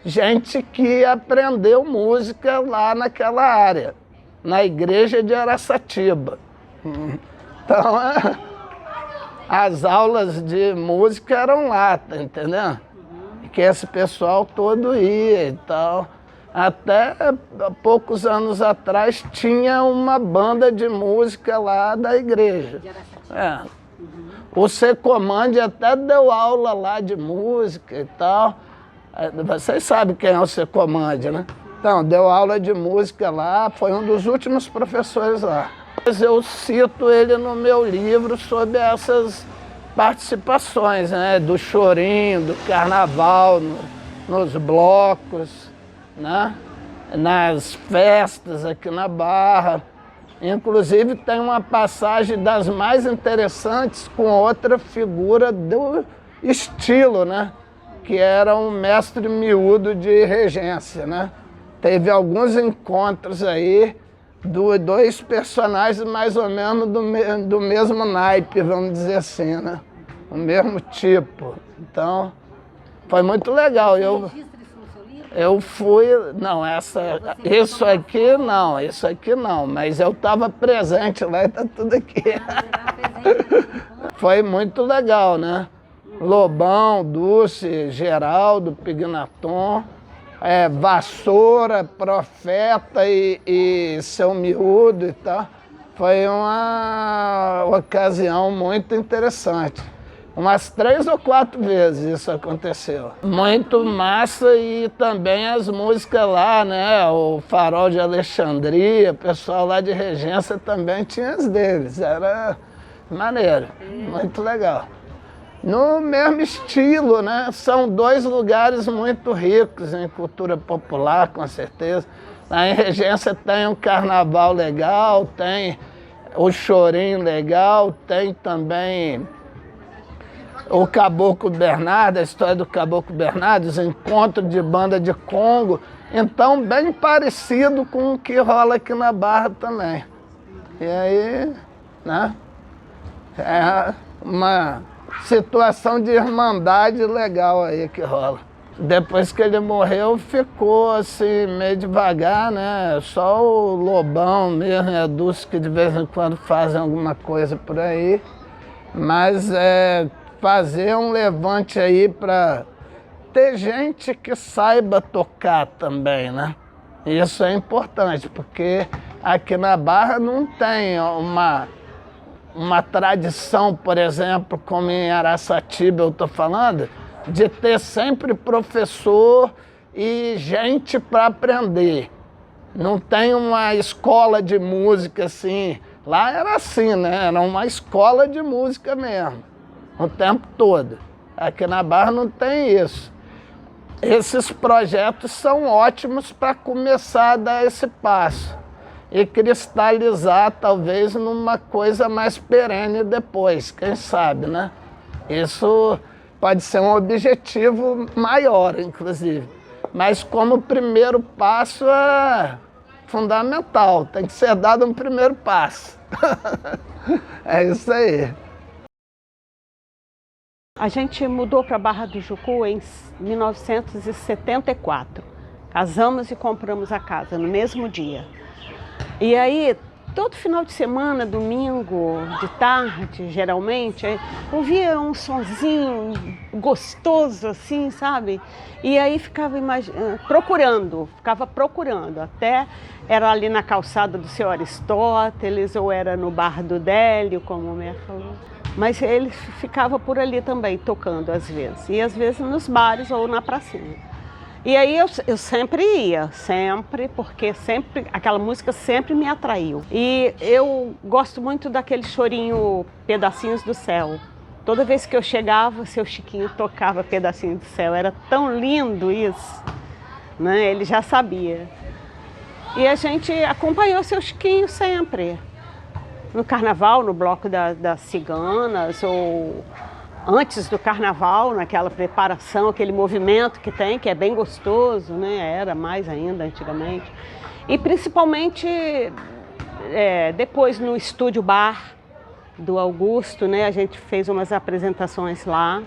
gente que aprendeu música lá naquela área, na igreja de Araçatiba. Então, as aulas de música eram lá, tá entendendo? Que esse pessoal todo ia e tal. Até poucos anos atrás tinha uma banda de música lá da igreja. O Secomande até deu aula lá de música e tal. Vocês sabem quem é o Secomande, né? Então, deu aula de música lá, foi um dos últimos professores lá. Eu cito ele no meu livro sobre essas participações, né? Do chorinho, do carnaval, nos blocos, né? Nas festas aqui na Barra. Inclusive tem uma passagem das mais interessantes com outra figura do estilo, né? Que era um mestre miúdo de regência, né? Teve alguns encontros aí, dois personagens mais ou menos do mesmo naipe, vamos dizer assim, né? O mesmo tipo. Então, foi muito legal. Eu fui, não, isso aqui não, mas eu estava presente lá e tá tudo aqui. Foi muito legal, né? Lobão, Dulce, Geraldo, Pignaton, Vassoura, Profeta e Seu Miúdo e tal. Foi uma ocasião muito interessante. Umas 3 ou 4 vezes isso aconteceu. Muito massa e também as músicas lá, né? O Farol de Alexandria, o pessoal lá de Regência também tinha as deles. Era maneiro, muito legal. No mesmo estilo, né? São 2 lugares muito ricos em cultura popular, com certeza. Lá em Regência tem um carnaval legal, tem o chorinho legal, tem também o Caboclo Bernardo, a história do Caboclo Bernardo, os encontros de banda de Congo. Então, bem parecido com o que rola aqui na Barra também. E aí, né? É uma situação de irmandade legal aí que rola. Depois que ele morreu, ficou assim, meio devagar, né? Só o Lobão mesmo e a Dulce que de vez em quando fazem alguma coisa por aí. Mas fazer um levante aí para ter gente que saiba tocar também, né? Isso é importante, porque aqui na Barra não tem uma tradição, por exemplo, como em Araçatiba eu estou falando, de ter sempre professor e gente para aprender. Não tem uma escola de música assim. Lá era assim, né? Era uma escola de música mesmo, o tempo todo. Aqui na Barra não tem isso. Esses projetos são ótimos para começar a dar esse passo e cristalizar, talvez, numa coisa mais perene depois, quem sabe, né? Isso pode ser um objetivo maior, inclusive. Mas como primeiro passo é fundamental, tem que ser dado um primeiro passo. É isso aí. A gente mudou para Barra do Jucu em 1974. Casamos e compramos a casa no mesmo dia. E aí, todo final de semana, domingo, de tarde, geralmente, ouvia um sonzinho gostoso, assim, sabe? E aí ficava procurando. Até era ali na calçada do Seu Aristóteles, ou era no bar do Délio, como o Mer falou. Mas ele ficava por ali também, tocando às vezes. E às vezes nos bares ou na pracinha. E aí eu sempre ia, porque aquela música sempre me atraiu. E eu gosto muito daquele chorinho Pedacinhos do Céu. Toda vez que eu chegava, Seu Chiquinho tocava Pedacinhos do Céu. Era tão lindo isso, né? Ele já sabia. E a gente acompanhou Seu Chiquinho sempre. No carnaval, no bloco das ciganas, ou antes do carnaval, naquela preparação, aquele movimento que tem, que é bem gostoso, né? Era mais ainda antigamente. E principalmente depois no Estúdio Bar do Augusto, né? A gente fez umas apresentações lá.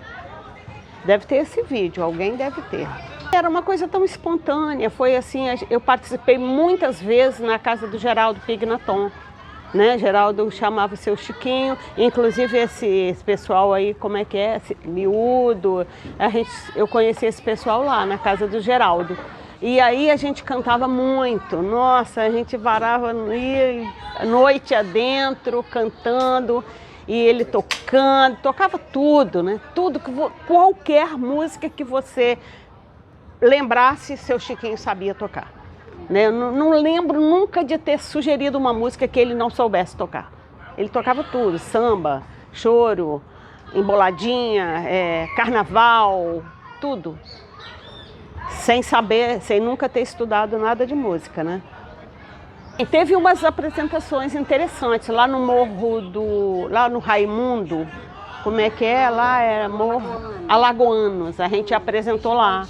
Deve ter esse vídeo, alguém deve ter. Era uma coisa tão espontânea, foi assim, eu participei muitas vezes na casa do Geraldo Pignaton, né? Geraldo chamava seu Chiquinho, inclusive esse pessoal aí, como é que é? Miúdo, eu conheci esse pessoal lá na casa do Geraldo. E aí a gente cantava muito, nossa, a gente varava noite adentro, cantando, e ele tocando, tocava tudo, né? Tudo, qualquer música que você lembrasse, seu Chiquinho sabia tocar. Né? Eu não lembro nunca de ter sugerido uma música que ele não soubesse tocar. Ele tocava tudo, samba, choro, emboladinha, carnaval, tudo. Sem saber, sem nunca ter estudado nada de música, né? E teve umas apresentações interessantes lá no morro lá no Raimundo, como é que é? Lá era Morro Alagoanos, a gente apresentou lá.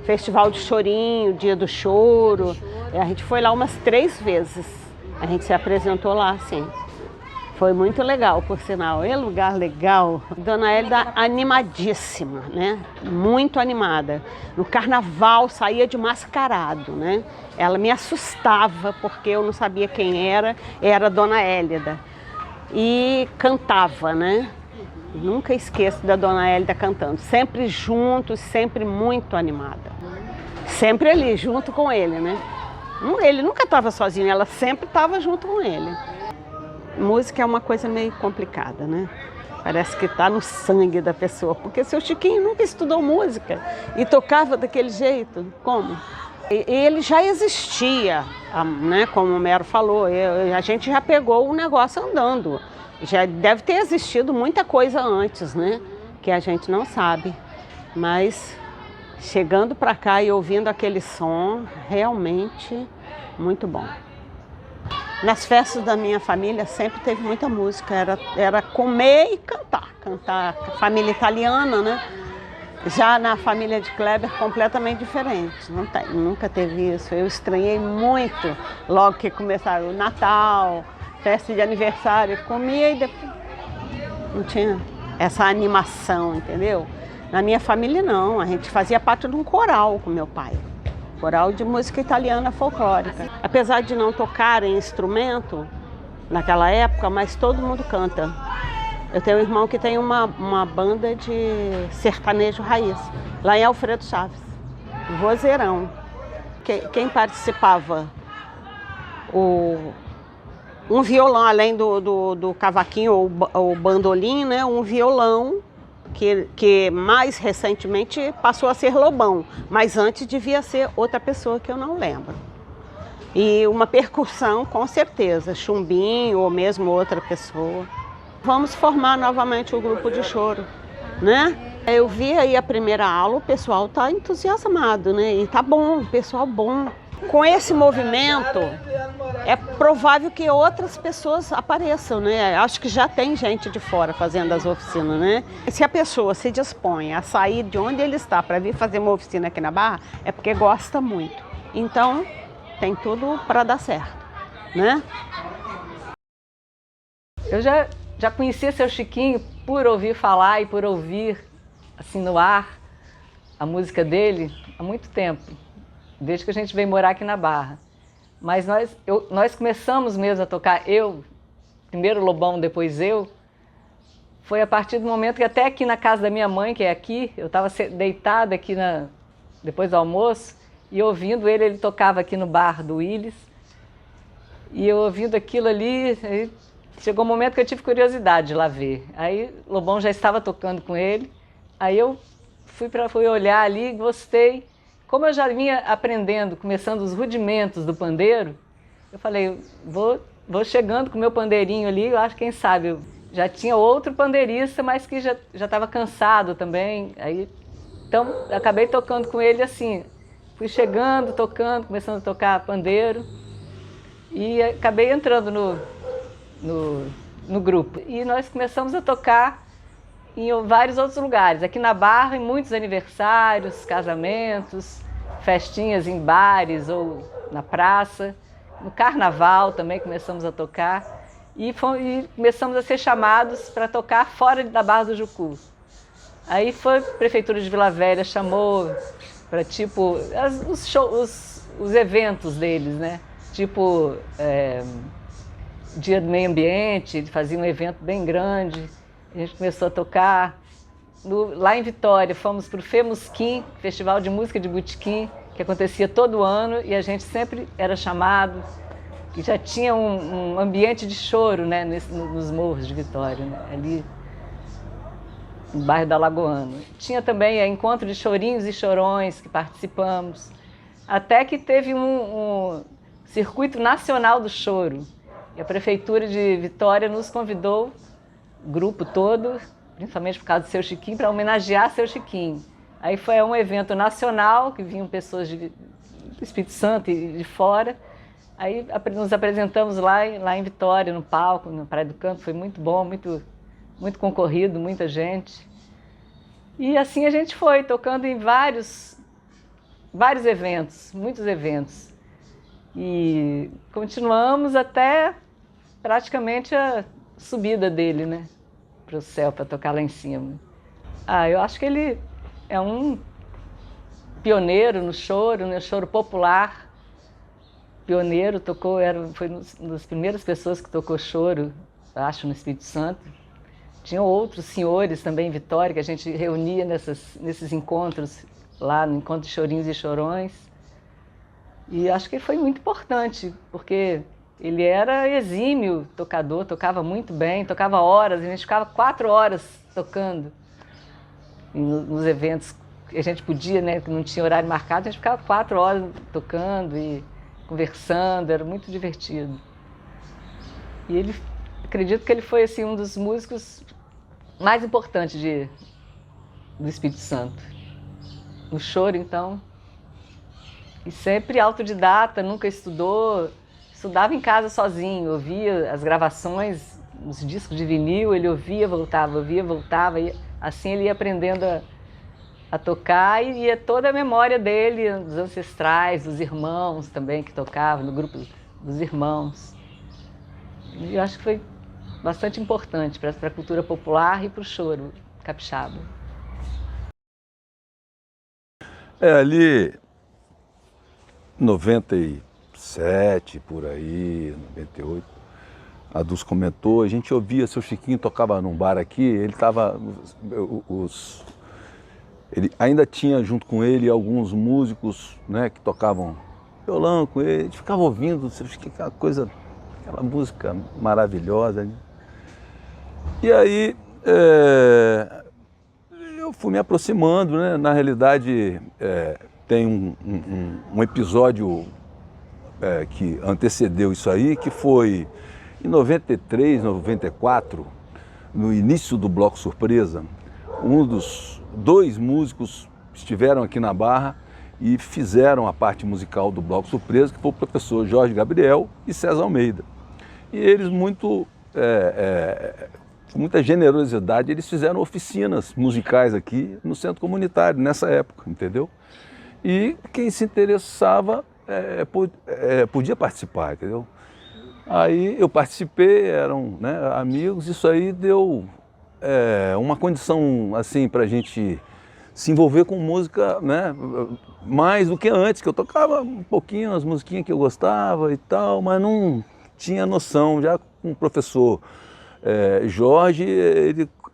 Festival de Chorinho, Dia do Choro, a gente foi lá umas 3 vezes, a gente se apresentou lá, sim. Foi muito legal, por sinal, é lugar legal. Dona Hélida animadíssima, né? Muito animada. No carnaval saía de mascarado, né? Ela me assustava porque eu não sabia quem era Dona Hélida. E cantava, né? Nunca esqueço da Dona Hélida cantando, sempre juntos, sempre muito animada. Sempre ali, junto com ele, né? Ele nunca estava sozinho, ela sempre estava junto com ele. Música é uma coisa meio complicada, né? Parece que está no sangue da pessoa, porque seu Chiquinho nunca estudou música e tocava daquele jeito, como? Ele já existia, né? Como o Mero falou, a gente já pegou o negócio andando. Já deve ter existido muita coisa antes, né? Que a gente não sabe. Mas chegando para cá e ouvindo aquele som, realmente muito bom. Nas festas da minha família sempre teve muita música, era comer e cantar, família italiana, né? Já na família de Kleber, completamente diferente, nunca teve isso. Eu estranhei muito logo que começaram o Natal, festa de aniversário, comia e depois não tinha essa animação, entendeu? Na minha família não, a gente fazia parte de um coral com meu pai. Coral de música italiana folclórica. Apesar de não tocarem instrumento naquela época, mas todo mundo canta. Eu tenho um irmão que tem uma banda de sertanejo raiz, lá em Alfredo Chaves, vozeirão. Quem participava? Um violão, além do cavaquinho ou bandolim, né? Um violão que mais recentemente passou a ser Lobão, mas antes devia ser outra pessoa que eu não lembro. E uma percussão, com certeza, chumbinho ou mesmo outra pessoa. Vamos formar novamente o grupo de choro, né? Eu vi aí a primeira aula, o pessoal está entusiasmado, né? E tá bom, o pessoal bom. Com esse movimento, é provável que outras pessoas apareçam, né? Acho que já tem gente de fora fazendo as oficinas, né? Se a pessoa se dispõe a sair de onde ele está para vir fazer uma oficina aqui na Barra, é porque gosta muito. Então, tem tudo para dar certo, né? Eu já conhecia seu Chiquinho por ouvir falar e por ouvir, assim, no ar, a música dele há muito tempo. Desde que a gente veio morar aqui na Barra. Mas nós começamos mesmo a tocar, primeiro Lobão, depois eu, foi a partir do momento que até aqui na casa da minha mãe, que é aqui, eu estava deitada aqui depois do almoço, e ouvindo ele tocava aqui no bar do Willis, e eu ouvindo aquilo ali, chegou um momento que eu tive curiosidade de lá ver. Aí Lobão já estava tocando com ele, aí eu fui olhar ali, gostei. Como eu já vinha aprendendo, começando os rudimentos do pandeiro, eu falei, vou chegando com o meu pandeirinho ali, eu acho que quem sabe, eu já tinha outro pandeirista, mas que já estava cansado também. Então, acabei tocando com ele assim, fui chegando, tocando, começando a tocar pandeiro e acabei entrando no grupo. E nós começamos a tocar em vários outros lugares, aqui na Barra, em muitos aniversários, casamentos, festinhas em bares ou na praça. No carnaval também começamos a tocar e começamos a ser chamados para tocar fora da Barra do Jucu. Aí foi a Prefeitura de Vila Velha, chamou para tipo os eventos deles, né? Tipo Dia do Meio Ambiente, ele fazia um evento bem grande, a gente começou a tocar. Lá em Vitória, fomos para o FEMUSQUIM, Festival de Música de Botequim, que acontecia todo ano e a gente sempre era chamado, e já tinha um ambiente de choro, né, nos morros de Vitória, né, ali no bairro da Lagoana. Tinha também encontro de chorinhos e chorões que participamos, até que teve um circuito nacional do choro. E a Prefeitura de Vitória nos convidou, o grupo todo, principalmente por causa do Seu Chiquinho, para homenagear Seu Chiquinho. Aí foi um evento nacional, que vinham pessoas do Espírito Santo e de fora. Aí nos apresentamos lá em Vitória, no palco, na Praia do Canto. Foi muito bom, muito concorrido, muita gente. E assim a gente foi, tocando em vários eventos, muitos eventos. E continuamos até praticamente a subida dele, né, para o céu, para tocar lá em cima. Eu acho que ele é um pioneiro no choro popular. Pioneiro, foi uma das primeiras pessoas que tocou choro, acho, no Espírito Santo. Tinham outros senhores também em Vitória, que a gente reunia nesses encontros, lá no Encontro de Chorinhos e Chorões. E acho que foi muito importante, porque ele era exímio tocador, tocava muito bem, tocava horas, a gente ficava 4 horas tocando. E nos eventos que a gente podia, né, que não tinha horário marcado, a gente ficava 4 horas tocando e conversando, era muito divertido. E acredito que ele foi assim, um dos músicos mais importantes do Espírito Santo. No choro, então, e sempre autodidata, nunca estudava em casa sozinho, ouvia as gravações, os discos de vinil, ele ouvia, voltava, e assim ele ia aprendendo a tocar, e ia toda a memória dele, dos ancestrais, dos irmãos também que tocavam, no grupo dos irmãos. E eu acho que foi bastante importante para a cultura popular e para o choro capixaba. Ali, 97, por aí, 98, a Dulce comentou, a gente ouvia, Seu Chiquinho tocava num bar aqui, ele ainda tinha junto com ele alguns músicos, né, que tocavam violão com ele, a gente ficava ouvindo, Seu Chiquinho, aquela música maravilhosa, né? E aí eu fui me aproximando, né? Na realidade tem um episódio que antecedeu isso aí, que foi em 93, 94, no início do Bloco Surpresa, dos 2 músicos estiveram aqui na Barra e fizeram a parte musical do Bloco Surpresa, que foi o professor Jorge Gabriel e César Almeida. E eles, com muita generosidade, eles fizeram oficinas musicais aqui no centro comunitário, nessa época, entendeu? E quem se interessava podia participar, entendeu? Aí eu participei, eram, né, amigos, isso aí deu uma condição assim para a gente se envolver com música, né, mais do que antes, que eu tocava um pouquinho as musiquinhas que eu gostava e tal, mas não tinha noção. Já com o professor Jorge,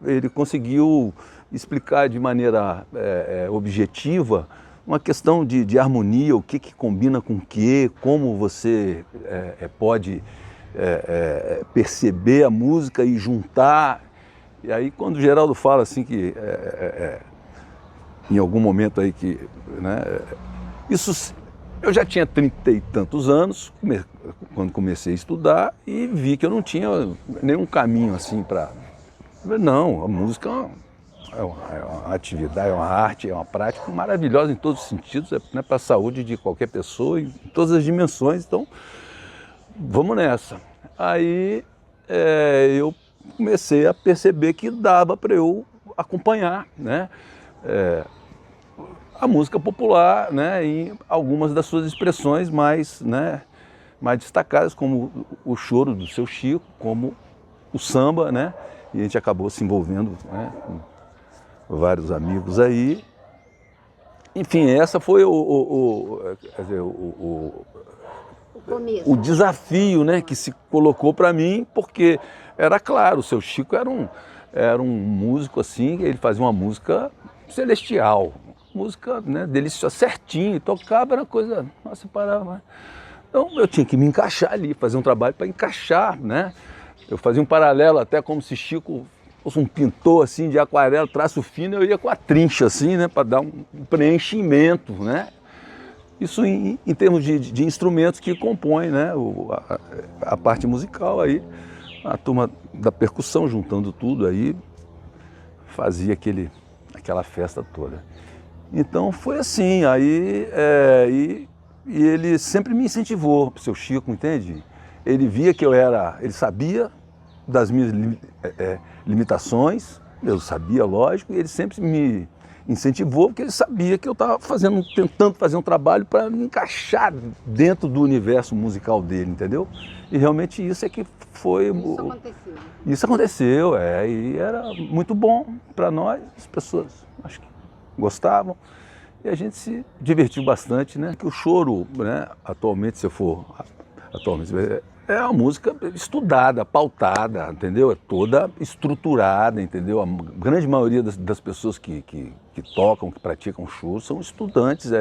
ele conseguiu explicar de maneira objetiva uma questão de harmonia, o que combina com o que, como você pode perceber a música e juntar. E aí quando o Geraldo fala assim que em algum momento aí que, né, isso eu já tinha 30 e tantos anos quando comecei a estudar e vi que eu não tinha nenhum caminho assim para... Não, a música é uma atividade, é uma arte, é uma prática maravilhosa em todos os sentidos, né, para a saúde de qualquer pessoa, em todas as dimensões, então vamos nessa. Aí eu comecei a perceber que dava para eu acompanhar, né, a música popular, né, em algumas das suas expressões mais destacadas, como o choro do Seu Chico, como o samba, né, e a gente acabou se envolvendo, né, vários amigos aí. Enfim, essa foi o desafio, né, que se colocou para mim, porque era claro, o Seu Chico era um músico assim, ele fazia uma música celestial, música, né, deliciosa, certinho, tocava, era coisa, nossa, parava. Então eu tinha que me encaixar ali, fazer um trabalho para encaixar, né? Eu fazia um paralelo até como se Chico fosse um pintor assim de aquarela, traço fino, eu ia com a trincha assim, né, para dar um preenchimento, né? Isso em termos de instrumentos que compõem, né, a parte musical aí, a turma da percussão juntando tudo aí, fazia aquela festa toda. Então foi assim, aí e ele sempre me incentivou, o Seu Chico, entende? Ele via que ele sabia das minhas limitações, eu sabia, lógico, e ele sempre me incentivou, porque ele sabia que eu estava tentando fazer um trabalho para me encaixar dentro do universo musical dele, entendeu? E realmente isso é que foi... Isso aconteceu. Isso aconteceu, e era muito bom para nós, as pessoas acho que gostavam, e a gente se divertiu bastante, né? Que o choro, né, atualmente, se eu for... Atualmente, é uma música estudada, pautada, entendeu? É toda estruturada, entendeu? A grande maioria das pessoas que tocam, que praticam choro, são estudantes,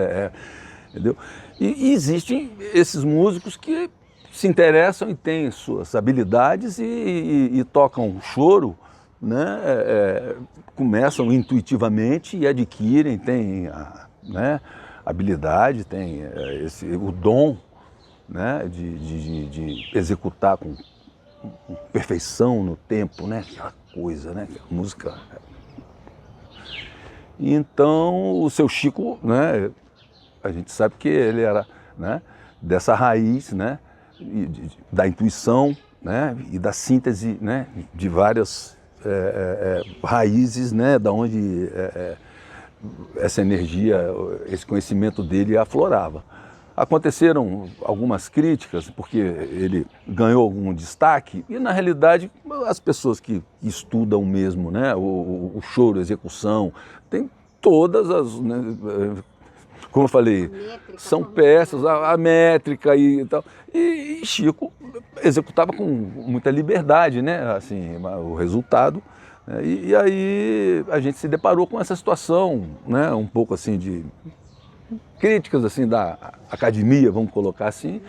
entendeu? E existem esses músicos que se interessam e têm suas habilidades e tocam choro, né? Começam intuitivamente e adquirem, têm né, habilidade, têm o dom, né, de executar com perfeição no tempo, né, aquela coisa, né, aquela música. Então o Seu Chico, né, a gente sabe que ele era, né, dessa raiz, né, da intuição, né, e da síntese, né, de várias raízes, né, da onde essa energia, esse conhecimento dele aflorava. Aconteceram algumas críticas, porque ele ganhou algum destaque, e na realidade as pessoas que estudam mesmo, né, o choro, a execução, tem todas as, né, como eu falei, são peças, a métrica e tal. E Chico executava com muita liberdade, né, assim, o resultado. E aí a gente se deparou com essa situação, né, um pouco assim de críticas assim da academia, vamos colocar assim,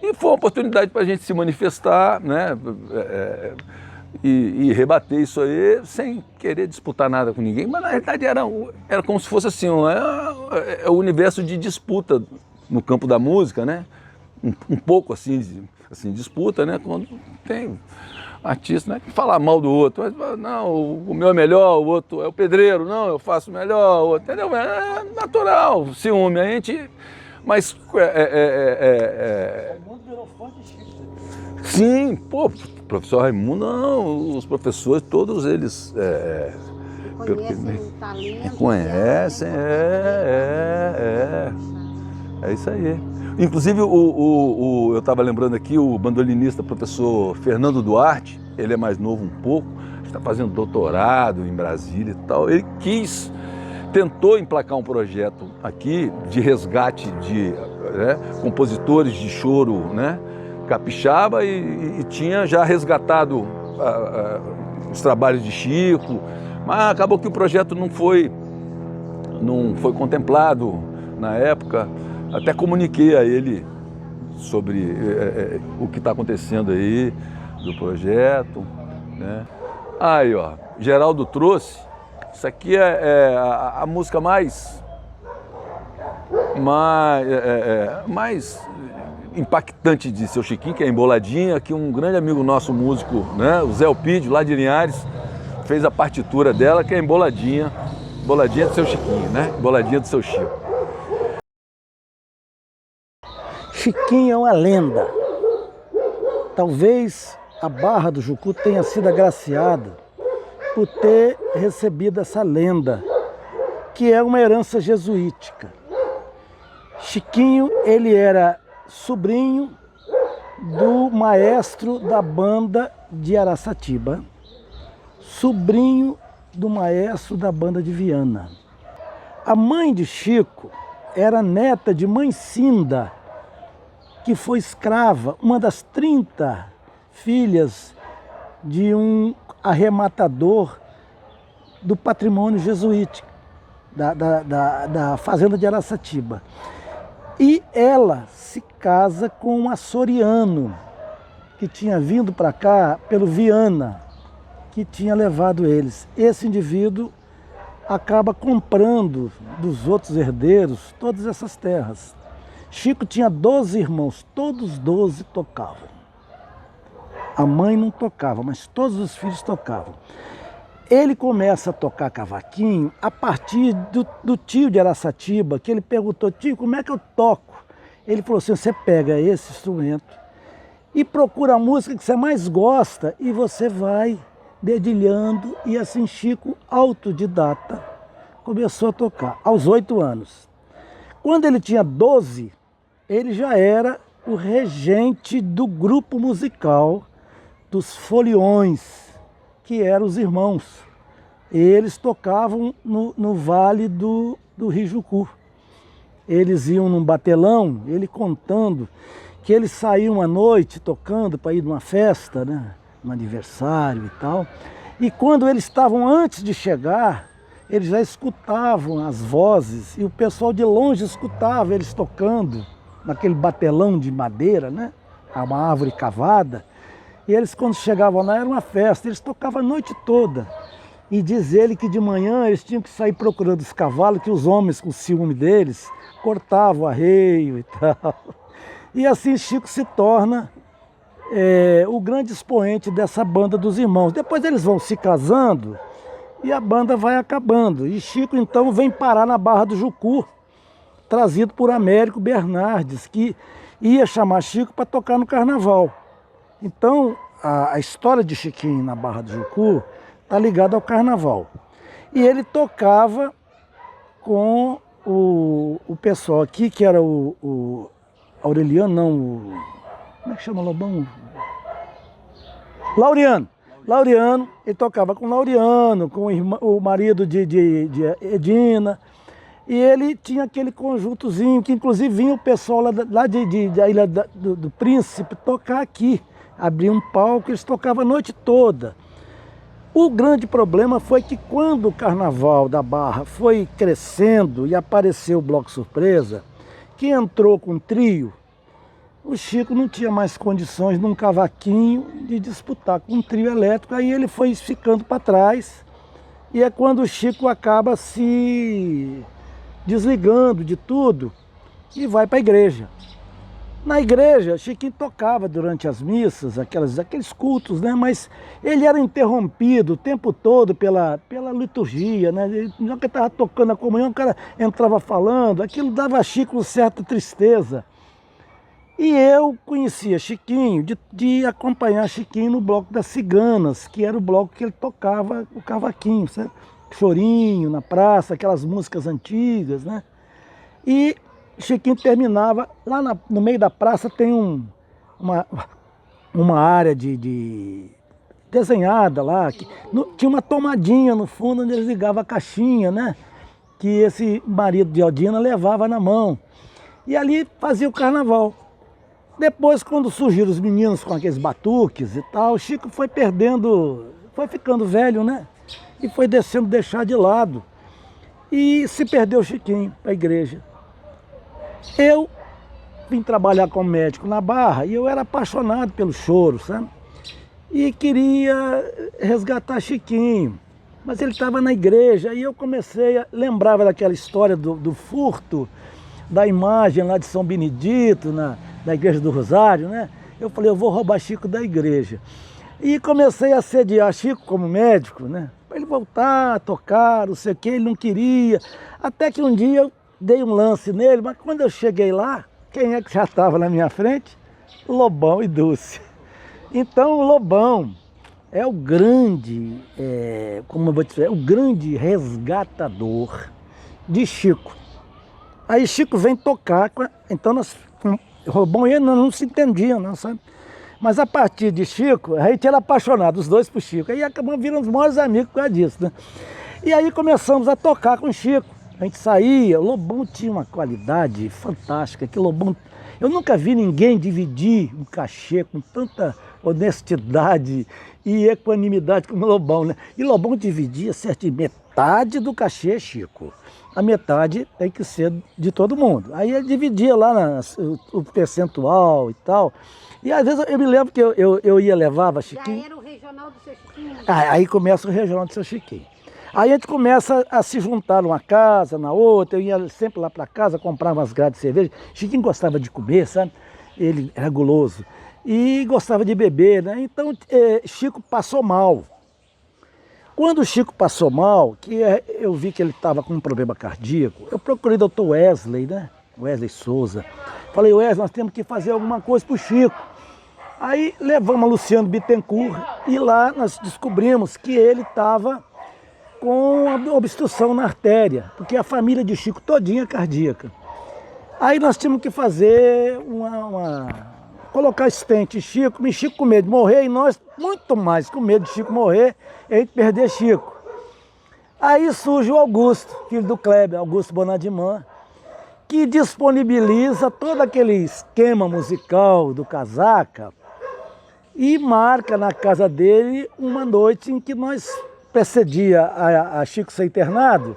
e foi uma oportunidade para a gente se manifestar, né, e rebater isso aí sem querer disputar nada com ninguém, mas na realidade era como se fosse assim, o universo de disputa no campo da música, né, um pouco assim disputa, né, quando tem artista, né, que fala mal do outro, mas, não, o meu é melhor, o outro é o pedreiro, não, eu faço melhor, o outro, entendeu? É natural, ciúme, a gente, mas O mundo virou fã de Chico. Sim, pô, professor Raimundo, não, os professores, todos eles Conhecem o talento. Conhecem, é isso aí. Inclusive, eu estava lembrando aqui, o bandolinista professor Fernando Duarte, ele é mais novo um pouco, está fazendo doutorado em Brasília e tal, ele tentou emplacar um projeto aqui de resgate de compositores de choro, né, capixaba, e tinha já resgatado os trabalhos de Chico, mas acabou que o projeto não foi contemplado na época. Até comuniquei a ele sobre o que está acontecendo aí do projeto, né? Aí, ó, Geraldo trouxe. Isso aqui é a música mais impactante de Seu Chiquinho, que é Emboladinha, que um grande amigo nosso músico, né, o Zé Elpidio, lá de Linhares, fez a partitura dela, que é Emboladinha, Emboladinha do Seu Chiquinho, né? Emboladinha do Seu Chico. Chiquinho é uma lenda. Talvez a Barra do Jucu tenha sido agraciada por ter recebido essa lenda, que é uma herança jesuítica. Chiquinho, ele era sobrinho do maestro da banda de Araçatiba, sobrinho do maestro da banda de Viana. A mãe de Chico era neta de Mãe Cinda, que foi escrava, uma das 30 filhas de um arrematador do patrimônio jesuítico, da fazenda de Araçatiba. E ela se casa com um açoriano, que tinha vindo para cá pelo Viana, que tinha levado eles. Esse indivíduo acaba comprando dos outros herdeiros todas essas terras. Chico tinha 12 irmãos, todos 12 tocavam. A mãe não tocava, mas todos os filhos tocavam. Ele começa a tocar cavaquinho a partir do tio de Araçatiba, que ele perguntou: tio, como é que eu toco? Ele falou assim: você pega esse instrumento e procura a música que você mais gosta e você vai dedilhando. E assim Chico, autodidata, começou a tocar aos 8 anos. Quando ele tinha 12, ele já era o regente do grupo musical dos Foliões, que eram os irmãos. Eles tocavam no vale do Rio Jucu. Eles iam num batelão, ele contando que eles saíam à noite tocando para ir numa festa, né, um aniversário e tal. E quando eles estavam antes de chegar, eles já escutavam as vozes e o pessoal de longe escutava eles tocando naquele batelão de madeira, né, uma árvore cavada. E eles, quando chegavam lá, era uma festa, eles tocavam a noite toda. E diz ele que de manhã eles tinham que sair procurando os cavalos, que os homens, com ciúme deles, cortavam o arreio e tal. E assim Chico se torna o grande expoente dessa banda dos irmãos. Depois eles vão se casando e a banda vai acabando. E Chico então vem parar na Barra do Jucu, trazido por Américo Bernardes, que ia chamar Chico para tocar no carnaval. Então a história de Chiquinho na Barra do Jucu está ligada ao carnaval. E ele tocava com o pessoal aqui, que era o Aureliano, não, como é que chama o Lobão? Laureano, ele tocava com Laureano, com o marido de Edina, e ele tinha aquele conjuntozinho, que inclusive vinha o pessoal lá da Ilha do Príncipe tocar aqui, abria um palco, eles tocavam a noite toda. O grande problema foi que quando o Carnaval da Barra foi crescendo e apareceu o Bloco Surpresa, que entrou com trio, o Chico não tinha mais condições num cavaquinho de disputar com um trio elétrico, aí ele foi ficando para trás, e é quando o Chico acaba se desligando de tudo e vai para a igreja. Na igreja, Chiquinho tocava durante as missas, aqueles cultos, né? Mas ele era interrompido o tempo todo pela liturgia, né? Não que estava tocando a comunhão, o cara entrava falando, aquilo dava a Chico certa tristeza. E eu conhecia Chiquinho de acompanhar Chiquinho no bloco das Ciganas, que era o bloco que ele tocava o cavaquinho, sabe? Chorinho na praça, aquelas músicas antigas, né? E Chiquinho terminava, lá no meio da praça tem uma área desenhada lá, tinha uma tomadinha no fundo onde eles ligavam a caixinha, né? Que esse marido de Odina levava na mão. E ali fazia o carnaval. Depois, quando surgiram os meninos com aqueles batuques e tal, o Chico foi ficando velho, né? E foi deixar de lado. E se perdeu o Chiquinho para a igreja. Eu vim trabalhar como médico na Barra e eu era apaixonado pelo choro, sabe? E queria resgatar Chiquinho, mas ele estava na igreja e eu lembrava daquela história do furto da imagem lá de São Benedito, na igreja do Rosário, né? Eu falei, eu vou roubar Chico da igreja. E comecei a assediar Chico como médico, né? Para ele voltar a tocar, não sei o que, ele não queria. Até que um dia eu dei um lance nele, mas quando eu cheguei lá, quem é que já estava na minha frente? Lobão e Dulce. Então o Lobão é o grande, como eu vou dizer, o grande resgatador de Chico. Aí Chico vem tocar, então o Lobão e ele não se entendiam, não, sabe? Mas a partir de Chico, a gente era apaixonado, os dois por Chico. Aí acabamos virando os maiores amigos por causa disso, né? E aí começamos a tocar com o Chico. A gente saía, o Lobão tinha uma qualidade fantástica, que Lobão... Eu nunca vi ninguém dividir um cachê com tanta honestidade e equanimidade como o Lobão, né? E Lobão dividia certo, metade do cachê, Chico. A metade tem que ser de todo mundo. Aí ele dividia lá o percentual e tal. E às vezes eu me lembro que eu ia levava Chiquinho. Já era o regional do seu Chiquinho? Aí começa o regional do seu Chiquinho. Aí a gente começa a se juntar numa casa, na outra. Eu ia sempre lá para casa, comprava umas grades de cerveja. Chiquinho gostava de comer, sabe? Ele era guloso. E gostava de beber, né? Então Chico passou mal. Quando o Chico passou mal, que eu vi que ele estava com um problema cardíaco, eu procurei o doutor Wesley, né? Wesley Souza. Falei, Wesley, nós temos que fazer alguma coisa para o Chico. Aí levamos a Luciano Bittencourt e lá nós descobrimos que ele estava com obstrução na artéria, porque a família de Chico todinha é cardíaca. Aí nós tínhamos que fazer colocar stent em Chico, e Chico com medo de morrer, e nós muito mais com medo de Chico morrer e a gente perder Chico. Aí surge o Augusto, filho do Kleber, Augusto Bonadimã, que disponibiliza todo aquele esquema musical do Casaca e marca na casa dele uma noite em que nós precedia a Chico ser internado,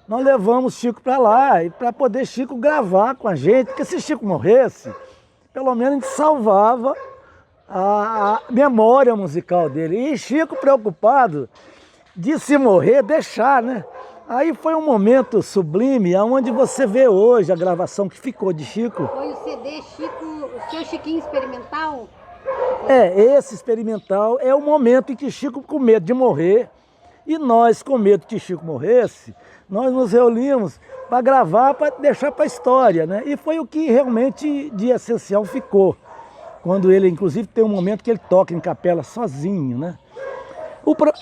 nós levamos Chico para lá e para poder Chico gravar com a gente, porque se Chico morresse, pelo menos a gente salvava a memória musical dele. E Chico preocupado de se morrer, deixar, né? Aí foi um momento sublime, onde você vê hoje a gravação que ficou de Chico. Foi o CD Chico, o seu Chiquinho Experimental? Esse experimental é o momento em que Chico, com medo de morrer, e nós, com medo que Chico morresse, nós nos reunimos para gravar, para deixar para a história, né? E foi o que realmente de essencial ficou. Quando ele, inclusive, tem um momento que ele toca em capela sozinho, né?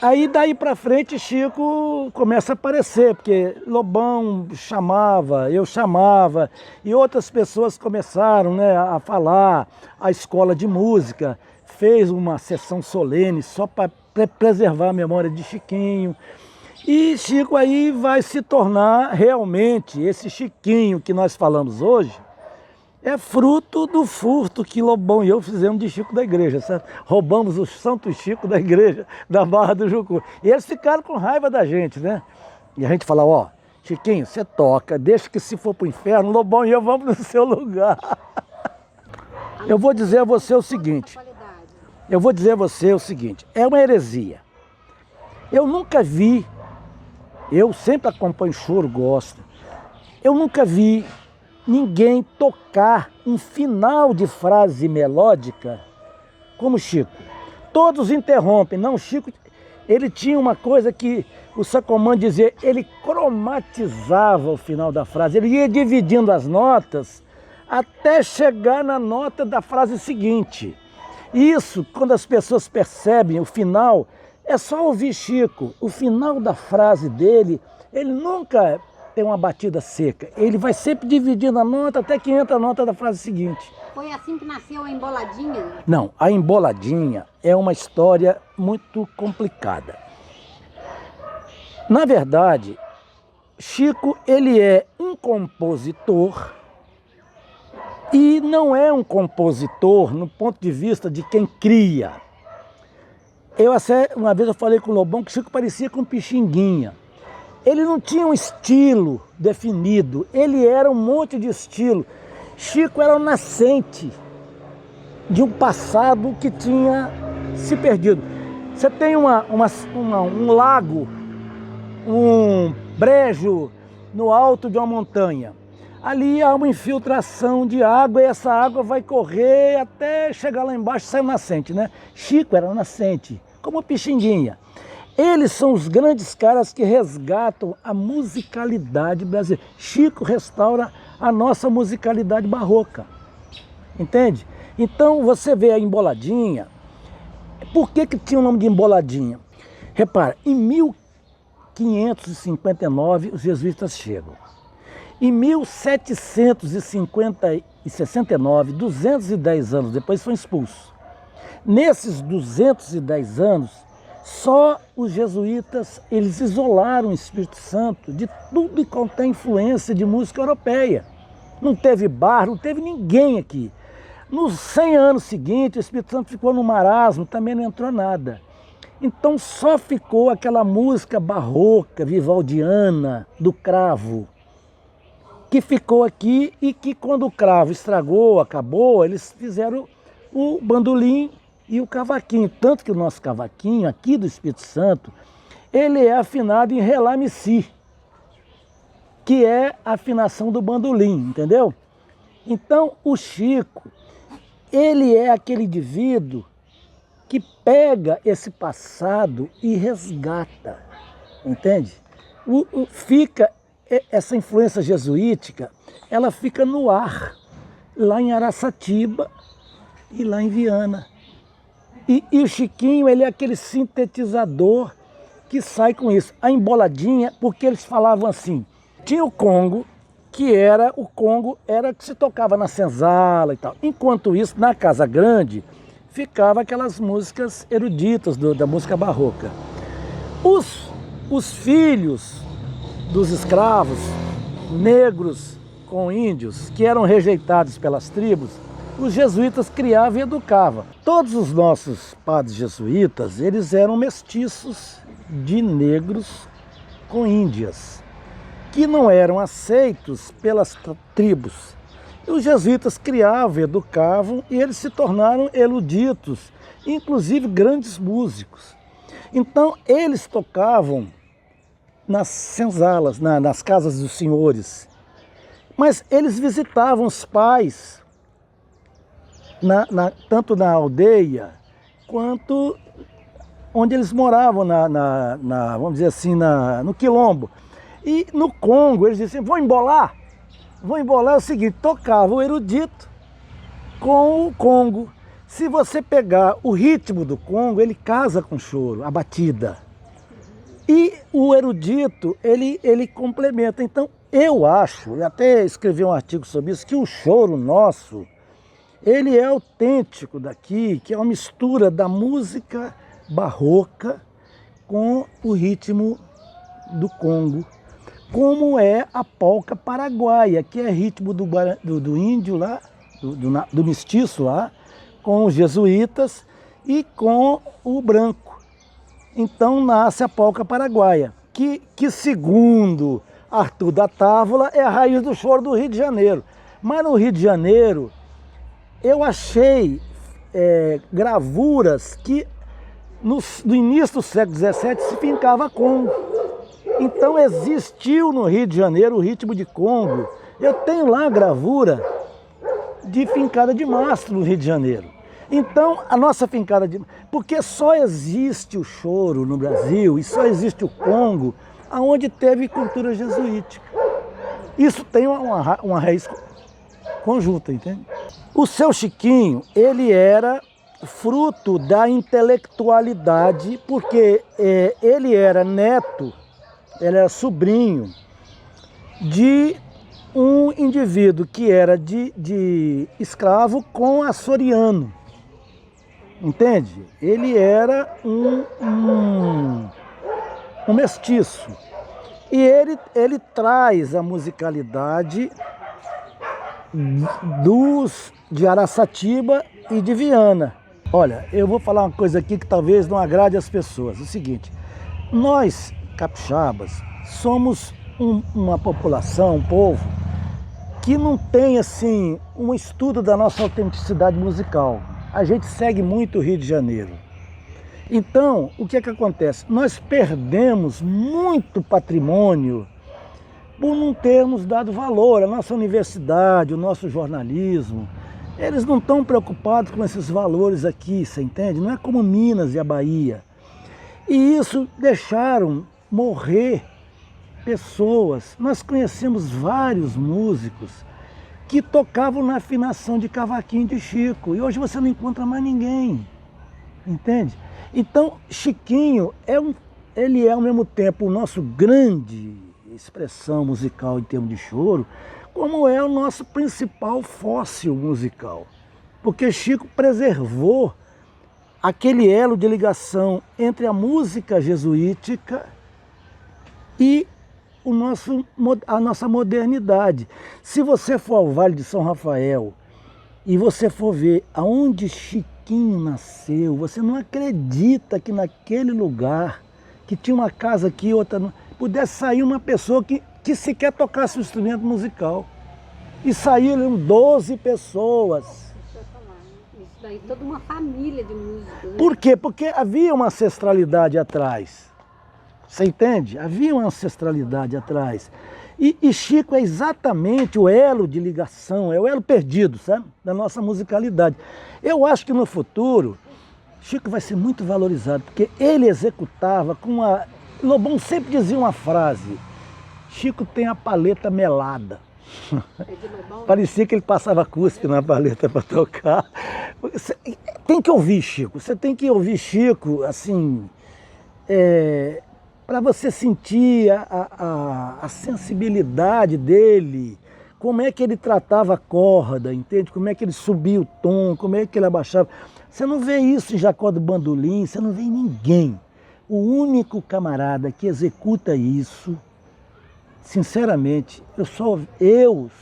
Aí daí para frente Chico começa a aparecer, porque Lobão chamava, eu chamava, e outras pessoas começaram, né, a falar. A escola de música fez uma sessão solene só para preservar a memória de Chiquinho. E Chico aí vai se tornar realmente esse Chiquinho que nós falamos hoje, é fruto do furto que Lobão e eu fizemos de Chico da igreja, certo? Roubamos o Santo Chico da igreja da Barra do Jucu. E eles ficaram com raiva da gente, né? E a gente fala, ó, Chiquinho, você toca, deixa que se for pro inferno, Lobão e eu vamos no seu lugar. Eu vou dizer a você o seguinte, é uma heresia. Eu nunca vi, eu sempre acompanho choro, gosto, eu nunca vi ninguém tocar um final de frase melódica como Chico. Todos interrompem. Não, Chico, ele tinha uma coisa que o Sacomã dizia, ele cromatizava o final da frase, ele ia dividindo as notas até chegar na nota da frase seguinte. Isso, quando as pessoas percebem o final, é só ouvir Chico. O final da frase dele, ele nunca tem uma batida seca. Ele vai sempre dividindo a nota até que entra a nota da frase seguinte. Foi assim que nasceu a Emboladinha? Não, a Emboladinha é uma história muito complicada. Na verdade, Chico, ele é um compositor e não é um compositor no ponto de vista de quem cria. Uma vez eu falei com o Lobão que Chico parecia com um Pixinguinha. Ele não tinha um estilo definido, ele era um monte de estilo. Chico era o nascente de um passado que tinha se perdido. Você tem um lago, um brejo no alto de uma montanha. Ali há uma infiltração de água e essa água vai correr até chegar lá embaixo e sair nascente, né? Chico era nascente, como a Pixinguinha. Eles são os grandes caras que resgatam a musicalidade brasileira. Chico restaura a nossa musicalidade barroca, entende? Então você vê a Emboladinha. Por que tinha o nome de Emboladinha? Repara, em 1559 os jesuítas chegam. Em 1769, 210 anos depois, foram expulsos. Nesses 210 anos, só os jesuítas, eles isolaram o Espírito Santo de tudo quanto é influência de música europeia. Não teve bar, não teve ninguém aqui. Nos 100 anos seguintes, o Espírito Santo ficou no marasmo, também não entrou nada. Então só ficou aquela música barroca, vivaldiana, do cravo, que ficou aqui e que quando o cravo estragou, acabou, eles fizeram o bandolim e o cavaquinho. Tanto que o nosso cavaquinho aqui do Espírito Santo, ele é afinado em Ré, Lá, Mi, Si, que é a afinação do bandolim, entendeu? Então o Chico, ele é aquele indivíduo que pega esse passado e resgata, entende? Fica essa influência jesuítica, ela fica no ar, lá em Araçatiba e lá em Viana. E o Chiquinho, ele é aquele sintetizador que sai com isso. A emboladinha, porque eles falavam assim, tinha o Congo, que era que se tocava na senzala e tal. Enquanto isso, na Casa Grande, ficava aquelas músicas eruditas da música barroca. Os filhos dos escravos, negros com índios, que eram rejeitados pelas tribos, os jesuítas criavam e educavam. Todos os nossos padres jesuítas, eles eram mestiços de negros com índias, que não eram aceitos pelas tribos. E os jesuítas criavam, educavam e eles se tornaram eruditos, inclusive grandes músicos. Então eles tocavam nas senzalas, nas casas dos senhores, mas eles visitavam os pais, tanto na aldeia quanto onde eles moravam, vamos dizer assim, no quilombo. E no Congo eles diziam, vou embolar é o seguinte, tocava o erudito com o Congo. Se você pegar o ritmo do Congo, ele casa com o choro, a batida. E o erudito, ele complementa. Então, eu acho, eu até escrevi um artigo sobre isso, que o choro nosso, ele é autêntico daqui, que é uma mistura da música barroca com o ritmo do Congo, como é a polca paraguaia, que é ritmo do índio lá, do mestiço lá, com os jesuítas e com o branco. Então nasce a polca paraguaia, que segundo Arthur da Távola é a raiz do choro do Rio de Janeiro. Mas no Rio de Janeiro eu achei gravuras que no início do século XVII se fincava Congo. Então existiu no Rio de Janeiro o ritmo de Congo. Eu tenho lá a gravura de fincada de mastro no Rio de Janeiro. Então a nossa fincada de... Porque só existe o choro no Brasil e só existe o Congo onde teve cultura jesuítica. Isso tem uma raiz conjunta, entende? O seu Chiquinho, ele era fruto da intelectualidade, porque ele era neto, ele era sobrinho de um indivíduo que era de escravo com açoriano, entende? Ele era um mestiço. E ele traz a musicalidade de Araçatiba e de Viana. Olha, eu vou falar uma coisa aqui que talvez não agrade as pessoas. É o seguinte, nós, capixabas, somos uma população, um povo, que não tem, assim, um estudo da nossa autenticidade musical. A gente segue muito o Rio de Janeiro. Então, o que é que acontece? Nós perdemos muito patrimônio por não termos dado valor à nossa universidade, o nosso jornalismo. Eles não estão preocupados com esses valores aqui, você entende? Não é como Minas e a Bahia. E isso deixaram morrer pessoas. Nós conhecemos vários músicos que tocavam na afinação de cavaquinho de Chico. E hoje você não encontra mais ninguém, entende? Então, Chiquinho, ele é ao mesmo tempo o nosso grande expressão musical em termos de choro, como é o nosso principal fóssil musical. Porque Chico preservou aquele elo de ligação entre a música jesuítica e a nossa modernidade. Se você for ao Vale de São Rafael e você for ver aonde Chiquinho nasceu, você não acredita que naquele lugar, que tinha uma casa aqui, outra não, pudesse sair uma pessoa que sequer tocasse o instrumento musical. E saíram 12 pessoas. Isso daí, toda uma família de músicos. Né? Por quê? Porque havia uma ancestralidade atrás. Você entende? Havia uma ancestralidade atrás. E Chico é exatamente o elo de ligação, é o elo perdido, sabe? Da nossa musicalidade. Eu acho que no futuro, Chico vai ser muito valorizado, porque ele executava com a... Lobão sempre dizia uma frase: Chico tem a paleta melada. Parecia que ele passava cuspe na paleta para tocar. Tem que ouvir Chico, você tem que ouvir Chico, assim, para você sentir a sensibilidade dele, como é que ele tratava a corda, entende? Como é que ele subia o tom, como é que ele abaixava. Você não vê isso em Jacó do Bandolim, você não vê em ninguém. O único camarada que executa isso, sinceramente, eu sou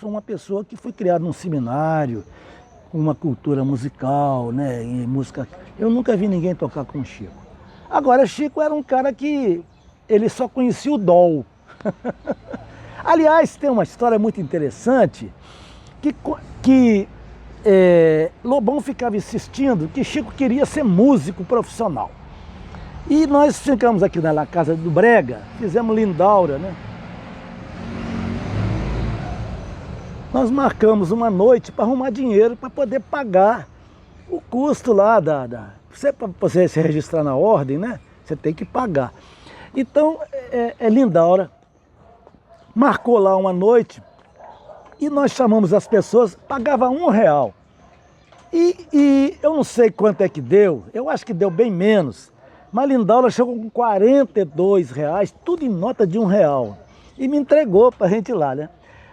uma pessoa que foi criada num seminário, com uma cultura musical, né, em música. Eu nunca vi ninguém tocar com o Chico. Agora, Chico era um cara que ele só conhecia o dó. Aliás, tem uma história muito interessante que Lobão ficava insistindo que Chico queria ser músico profissional. E nós ficamos aqui na casa do Brega, fizemos Lindaura, né? Nós marcamos uma noite para arrumar dinheiro para poder pagar o custo lá para você se registrar na ordem, né? Você tem que pagar. Então, Lindaura marcou lá uma noite e nós chamamos as pessoas, pagava R$1. E eu não sei quanto é que deu, eu acho que deu bem menos. Mas Lindaura chegou com R$42, tudo em nota de R$1. E me entregou para a gente ir lá, né?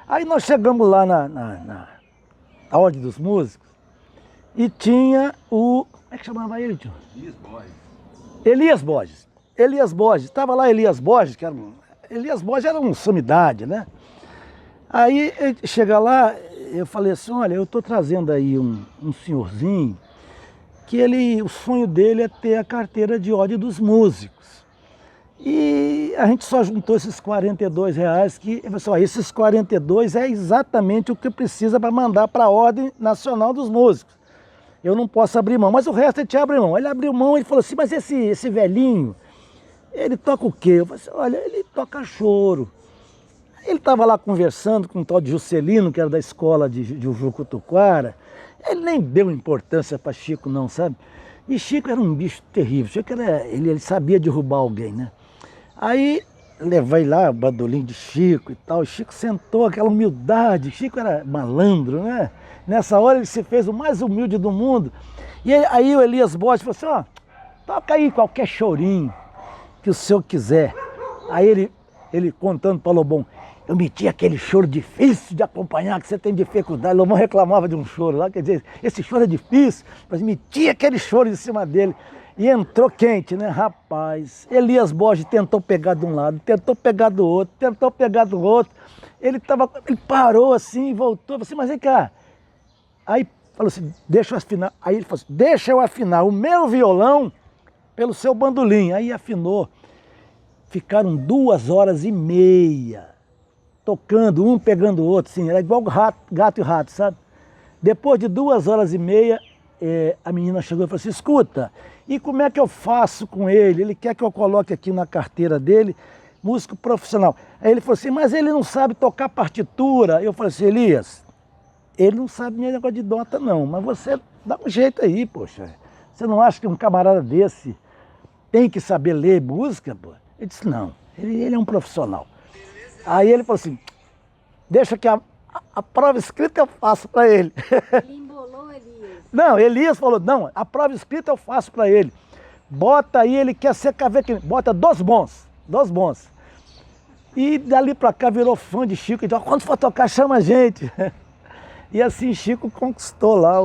Aí nós chegamos lá na Ordem dos Músicos e tinha o... Como é que chamava ele, tio? Elias Borges. Elias Borges. Estava lá Elias Borges, que era Elias Borges era uma sumidade, né? Aí chega lá, eu falei assim, olha, eu estou trazendo aí um senhorzinho que o sonho dele é ter a carteira de Ordem dos Músicos. E a gente só juntou esses R$42 que, pessoal, esses 42 é exatamente o que precisa para mandar para a Ordem Nacional dos Músicos. Eu não posso abrir mão, mas o resto ele te abre mão. Ele abriu mão e falou assim, mas esse velhinho, ele toca o quê? Eu falei assim, olha, ele toca choro. Ele estava lá conversando com um tal de Juscelino, que era da escola de Jucutuquara. Ele nem deu importância para Chico não, sabe? E Chico era um bicho terrível. Chico ele sabia derrubar alguém, né? Aí levei lá o bandolim de Chico e tal. Chico sentou, aquela humildade. Chico era malandro, né? Nessa hora ele se fez o mais humilde do mundo. E aí o Elias Borges falou assim, ó, toca aí qualquer chorinho que o senhor quiser. Aí ele contando para o Lobão, eu meti aquele choro difícil de acompanhar, que você tem dificuldade. Lobão reclamava de um choro lá, quer dizer, esse choro é difícil, mas meti aquele choro em cima dele. E entrou quente, né? Rapaz, Elias Borges tentou pegar de um lado, tentou pegar do outro, tentou pegar do outro. Ele parou assim e voltou, falou assim, mas vem cá. Aí falou assim, deixa eu afinar. Aí ele falou assim, deixa eu afinar o meu violão pelo seu bandolim. Aí afinou. Ficaram 2h30 tocando, um pegando o outro, assim, era igual gato e rato, sabe? Depois de 2h30, a menina chegou e falou assim, escuta, e como é que eu faço com ele? Ele quer que eu coloque aqui na carteira dele, músico profissional. Aí ele falou assim, mas ele não sabe tocar partitura. Eu falei assim, Elias, ele não sabe nem negócio de nota não, mas você dá um jeito aí, poxa. Você não acha que um camarada desse tem que saber ler música, pô? Ele disse, não, ele é um profissional. Aí ele falou assim, deixa que a prova escrita eu faço para ele. Ele embolou Elias. Não, Elias falou, não, a prova escrita eu faço para ele. Bota aí, ele quer ser cavaquinho, bota 2 bons. E dali para cá virou fã de Chico, então quando for tocar chama a gente. E assim Chico conquistou lá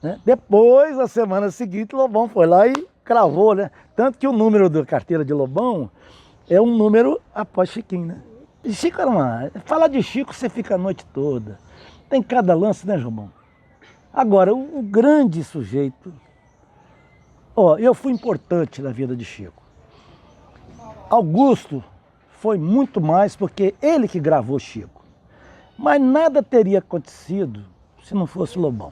né? Depois, na semana seguinte, Lobão foi lá e cravou, né? Tanto que o número da carteira de Lobão é um número após Chiquinho, né? E Chico era uma... Falar de Chico, você fica a noite toda. Tem cada lance, né, João? Agora, o grande sujeito... Ó, eu fui importante na vida de Chico. Augusto foi muito mais porque ele que gravou Chico. Mas nada teria acontecido se não fosse Lobão.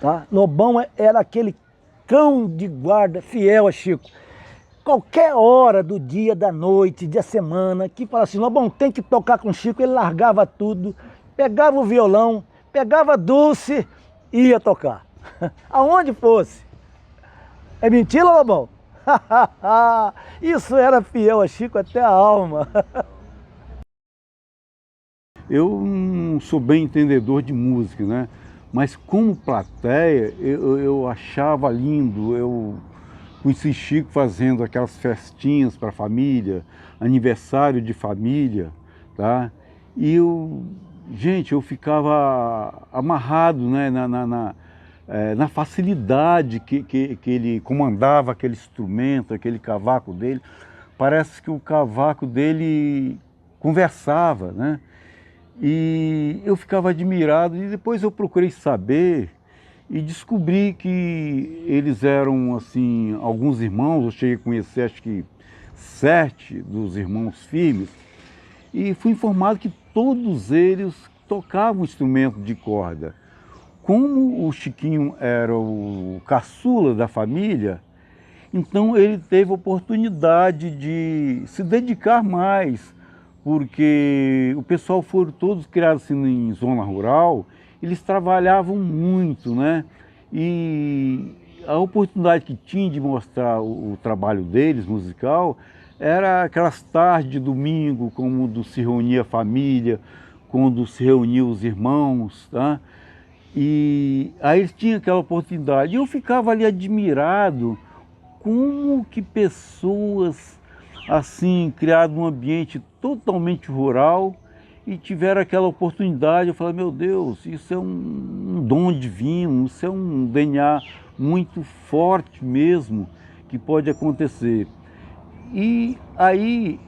Tá? Lobão era aquele cão de guarda fiel a Chico. Qualquer hora do dia, da noite, da semana, que fala assim, Lobão tem que tocar com Chico, ele largava tudo, pegava o violão, pegava a Dulce e ia tocar. Aonde fosse. É mentira, Lobão? Isso era fiel a Chico até a alma. Eu não sou bem entendedor de música, né? Mas como plateia, eu achava lindo. Eu conheci Chico fazendo aquelas festinhas para a família, aniversário de família, tá? E gente, eu ficava amarrado, né, na facilidade que ele comandava aquele instrumento, aquele cavaco dele. Parece que o cavaco dele conversava, né? E eu ficava admirado e depois eu procurei saber e descobri que eles eram, assim, alguns irmãos, eu cheguei a conhecer acho que 7 dos irmãos Firmes, e fui informado que todos eles tocavam instrumento de corda. Como o Chiquinho era o caçula da família, então ele teve a oportunidade de se dedicar mais, porque o pessoal foram todos criados assim, em zona rural, eles trabalhavam muito, né? E a oportunidade que tinha de mostrar o trabalho deles, musical, era aquelas tardes de domingo, quando se reunia a família, quando se reuniam os irmãos, tá? E aí eles tinham aquela oportunidade. E eu ficava ali admirado como que pessoas assim, criadas num ambiente totalmente rural e tiveram aquela oportunidade. Eu falei, meu Deus, isso é um dom divino, isso é um DNA muito forte mesmo que pode acontecer. E aí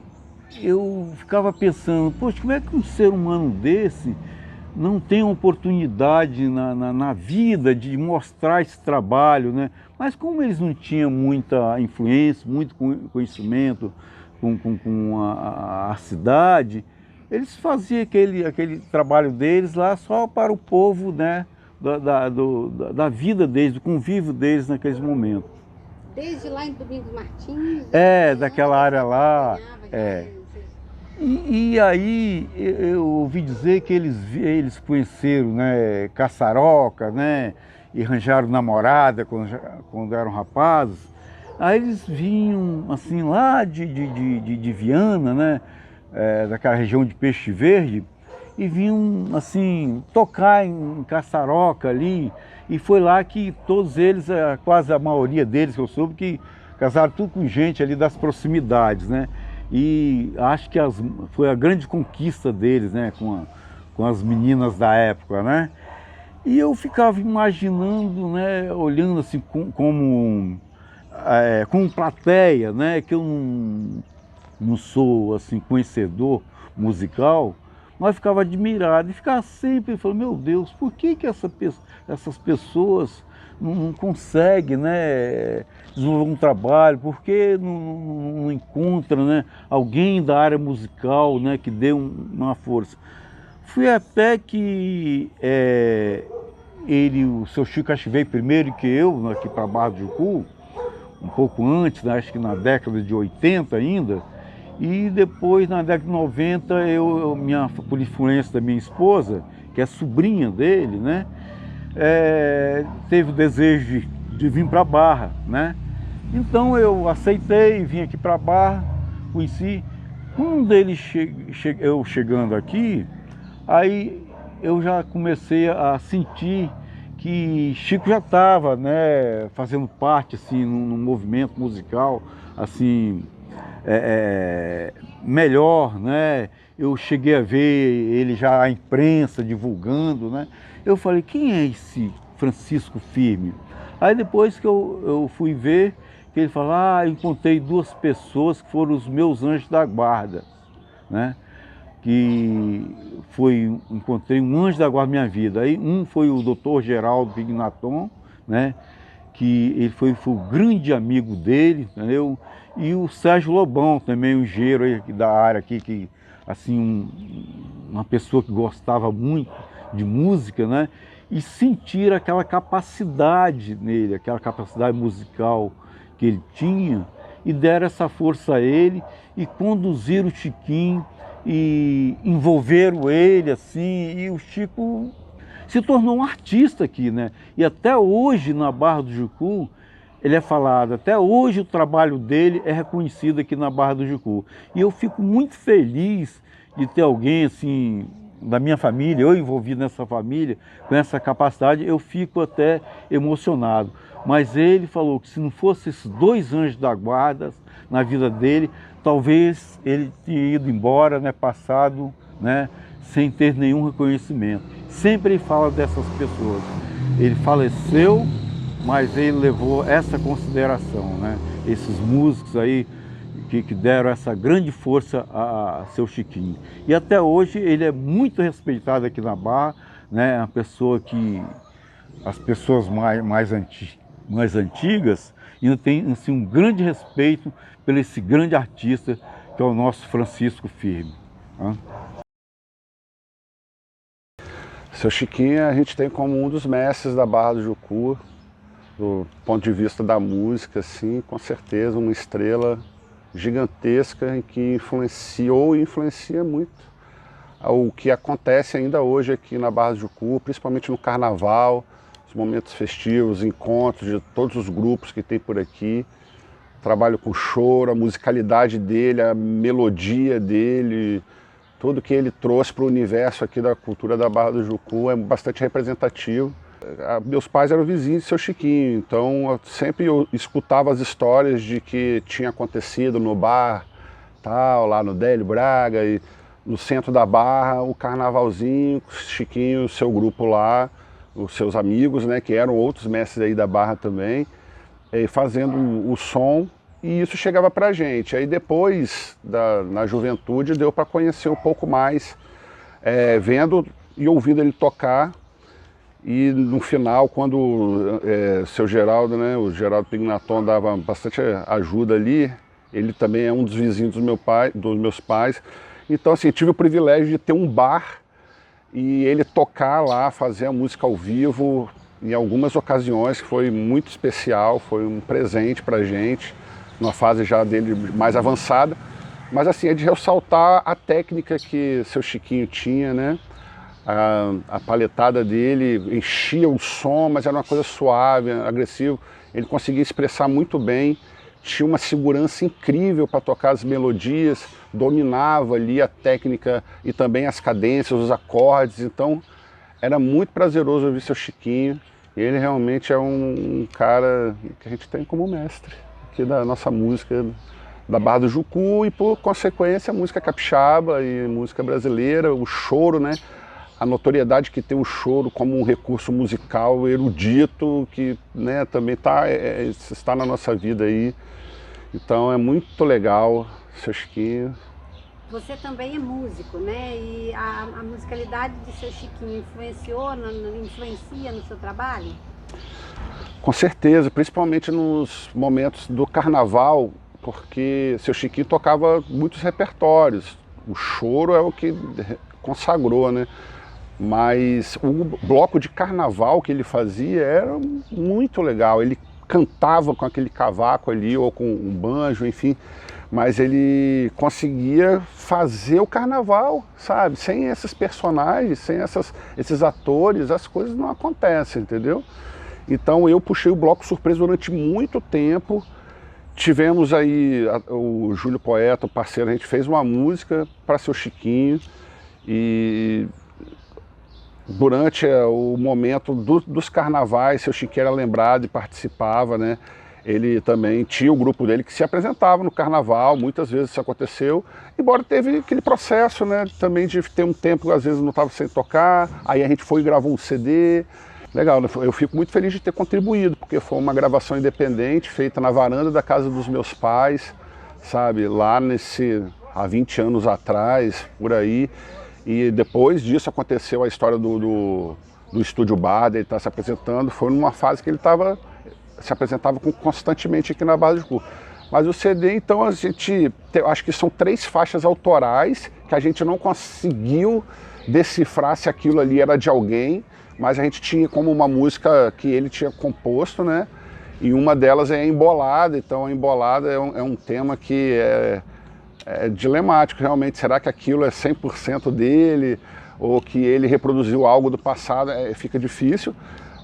eu ficava pensando, poxa, como é que um ser humano desse não tem oportunidade na vida de mostrar esse trabalho, né? Mas como eles não tinham muita influência, muito conhecimento com a cidade, eles faziam aquele trabalho deles lá só para o povo, né? Da vida deles, do convívio deles naqueles momentos. Desde lá em Domingos Martins? Daquela área lá. E aí eu ouvi dizer que eles conheceram, né, Caçaroca, né, e arranjaram namorada quando eram rapazes. Aí eles vinham assim lá de Viana, né, daquela região de Peixe Verde, e vinham assim tocar em Caçaroca ali. E foi lá que todos eles, quase a maioria deles que eu soube, que casaram tudo com gente ali das proximidades, né? E acho que foi a grande conquista deles, né, com as meninas da época, né? E eu ficava imaginando, né, olhando assim como plateia, né, que eu não sou assim conhecedor musical, mas ficava admirado e ficava sempre falando, meu Deus, por que essas pessoas não conseguem, né, desenvolver um trabalho, por que não encontra, né, alguém da área musical, né, que dê uma força. Fui até que o seu Chico acho que veio primeiro que eu, aqui para Barra do Jucu, um pouco antes, né, acho que na década de 80 ainda, e depois na década de 90, por influência da minha esposa, que é sobrinha dele, né, teve o desejo de vir para Barra, né? Então eu aceitei, vim aqui para Barra, conheci. Quando ele eu chegando aqui, aí eu já comecei a sentir que Chico já estava, né, fazendo parte assim num movimento musical assim melhor, né? Eu cheguei a ver ele já a imprensa divulgando, né? Eu falei, quem é esse Francisco Firme. Aí depois que eu fui ver, que ele falou, encontrei duas pessoas que foram os meus anjos da guarda, né? Encontrei um anjo da guarda da minha vida. Aí um foi o Dr. Geraldo Pignaton, né? Que ele foi o grande amigo dele, entendeu? E o Sérgio Lobão, também um engenheiro aí da área aqui, que assim, uma pessoa que gostava muito de música, né? E sentir aquela capacidade nele, aquela capacidade musical que ele tinha, e deram essa força a ele e conduziram o Chiquinho e envolveram ele assim, e o Chico se tornou um artista aqui, né? E até hoje na Barra do Jucu ele é falado, até hoje o trabalho dele é reconhecido aqui na Barra do Jucu. E eu fico muito feliz de ter alguém assim da minha família, eu envolvido nessa família, com essa capacidade, eu fico até emocionado. Mas ele falou que se não fosse esses dois anjos da guarda na vida dele, talvez ele tinha ido embora, né, passado, né, sem ter nenhum reconhecimento. Sempre ele fala dessas pessoas. Ele faleceu, mas ele levou essa consideração, né, esses músicos aí que deram essa grande força a seu Chiquinho. E até hoje ele é muito respeitado aqui na Barra, né, uma pessoa que as pessoas mais antigas ainda têm assim, um grande respeito por esse grande artista que é o nosso Francisco Firme. Seu Chiquinho a gente tem como um dos mestres da Barra do Jucu, do ponto de vista da música, assim, com certeza uma estrela gigantesca e que influenciou e influencia muito o que acontece ainda hoje aqui na Barra do Jucu, principalmente no carnaval, os momentos festivos, encontros de todos os grupos que tem por aqui. Trabalho com choro, a musicalidade dele, a melodia dele, tudo que ele trouxe para o universo aqui da cultura da Barra do Jucu é bastante representativo. Meus pais eram vizinhos de seu Chiquinho, então eu escutava as histórias de que tinha acontecido no bar, tal, lá no Délio Braga, e no centro da Barra, o carnavalzinho, Chiquinho, seu grupo lá, os seus amigos, né, que eram outros mestres aí da Barra também, fazendo o som, e isso chegava pra gente. Aí depois, na juventude, deu para conhecer um pouco mais, vendo e ouvindo ele tocar. E no final, quando seu Geraldo, né, o Geraldo Pignaton dava bastante ajuda ali, ele também é um dos vizinhos dos meus pais. Então, assim, tive o privilégio de ter um bar e ele tocar lá, fazer a música ao vivo em algumas ocasiões, que foi muito especial, foi um presente pra gente, numa fase já dele mais avançada. Mas assim, é de ressaltar a técnica que seu Chiquinho tinha, né? A paletada dele enchia o som, mas era uma coisa suave, agressiva. Ele conseguia expressar muito bem, tinha uma segurança incrível para tocar as melodias, dominava ali a técnica e também as cadências, os acordes. Então era muito prazeroso ouvir seu Chiquinho. Ele realmente é um cara que a gente tem como mestre aqui da nossa música da Barra do Jucu e, por consequência, a música capixaba e música brasileira, o choro, né? A notoriedade que tem o choro como um recurso musical erudito, que, né, também está na nossa vida aí. Então é muito legal, seu Chiquinho. Você também é músico, né? E a musicalidade de seu Chiquinho influencia no seu trabalho? Com certeza, principalmente nos momentos do carnaval, porque seu Chiquinho tocava muitos repertórios. O choro é o que consagrou, né? Mas o bloco de carnaval que ele fazia era muito legal. Ele cantava com aquele cavaco ali, ou com um banjo, enfim. Mas ele conseguia fazer o carnaval, sabe? Sem esses personagens, sem esses atores, as coisas não acontecem, entendeu? Então eu puxei o bloco surpresa durante muito tempo. Tivemos aí o Júlio Poeta, o parceiro, a gente fez uma música para seu Chiquinho. E durante o momento dos carnavais, seu Chiquinho era lembrado e participava, né? Ele também tinha o grupo dele que se apresentava no carnaval, muitas vezes isso aconteceu, embora teve aquele processo, né, também de ter um tempo que às vezes não estava sem tocar, aí a gente foi e gravou um CD, Legal, eu fico muito feliz de ter contribuído, porque foi uma gravação independente, feita na varanda da casa dos meus pais, sabe, lá há 20 anos atrás, por aí. E depois disso aconteceu a história do Estúdio Bar, dele estar se apresentando. Foi numa fase que ele se apresentava constantemente aqui na Barra do Jucu. Mas o CD, então, acho que são 3 faixas autorais, que a gente não conseguiu decifrar se aquilo ali era de alguém, mas a gente tinha como uma música que ele tinha composto, né? E uma delas é a Embolada, então a Embolada é um tema que é dilemático, realmente. Será que aquilo é 100% dele? Ou que ele reproduziu algo do passado? Fica difícil,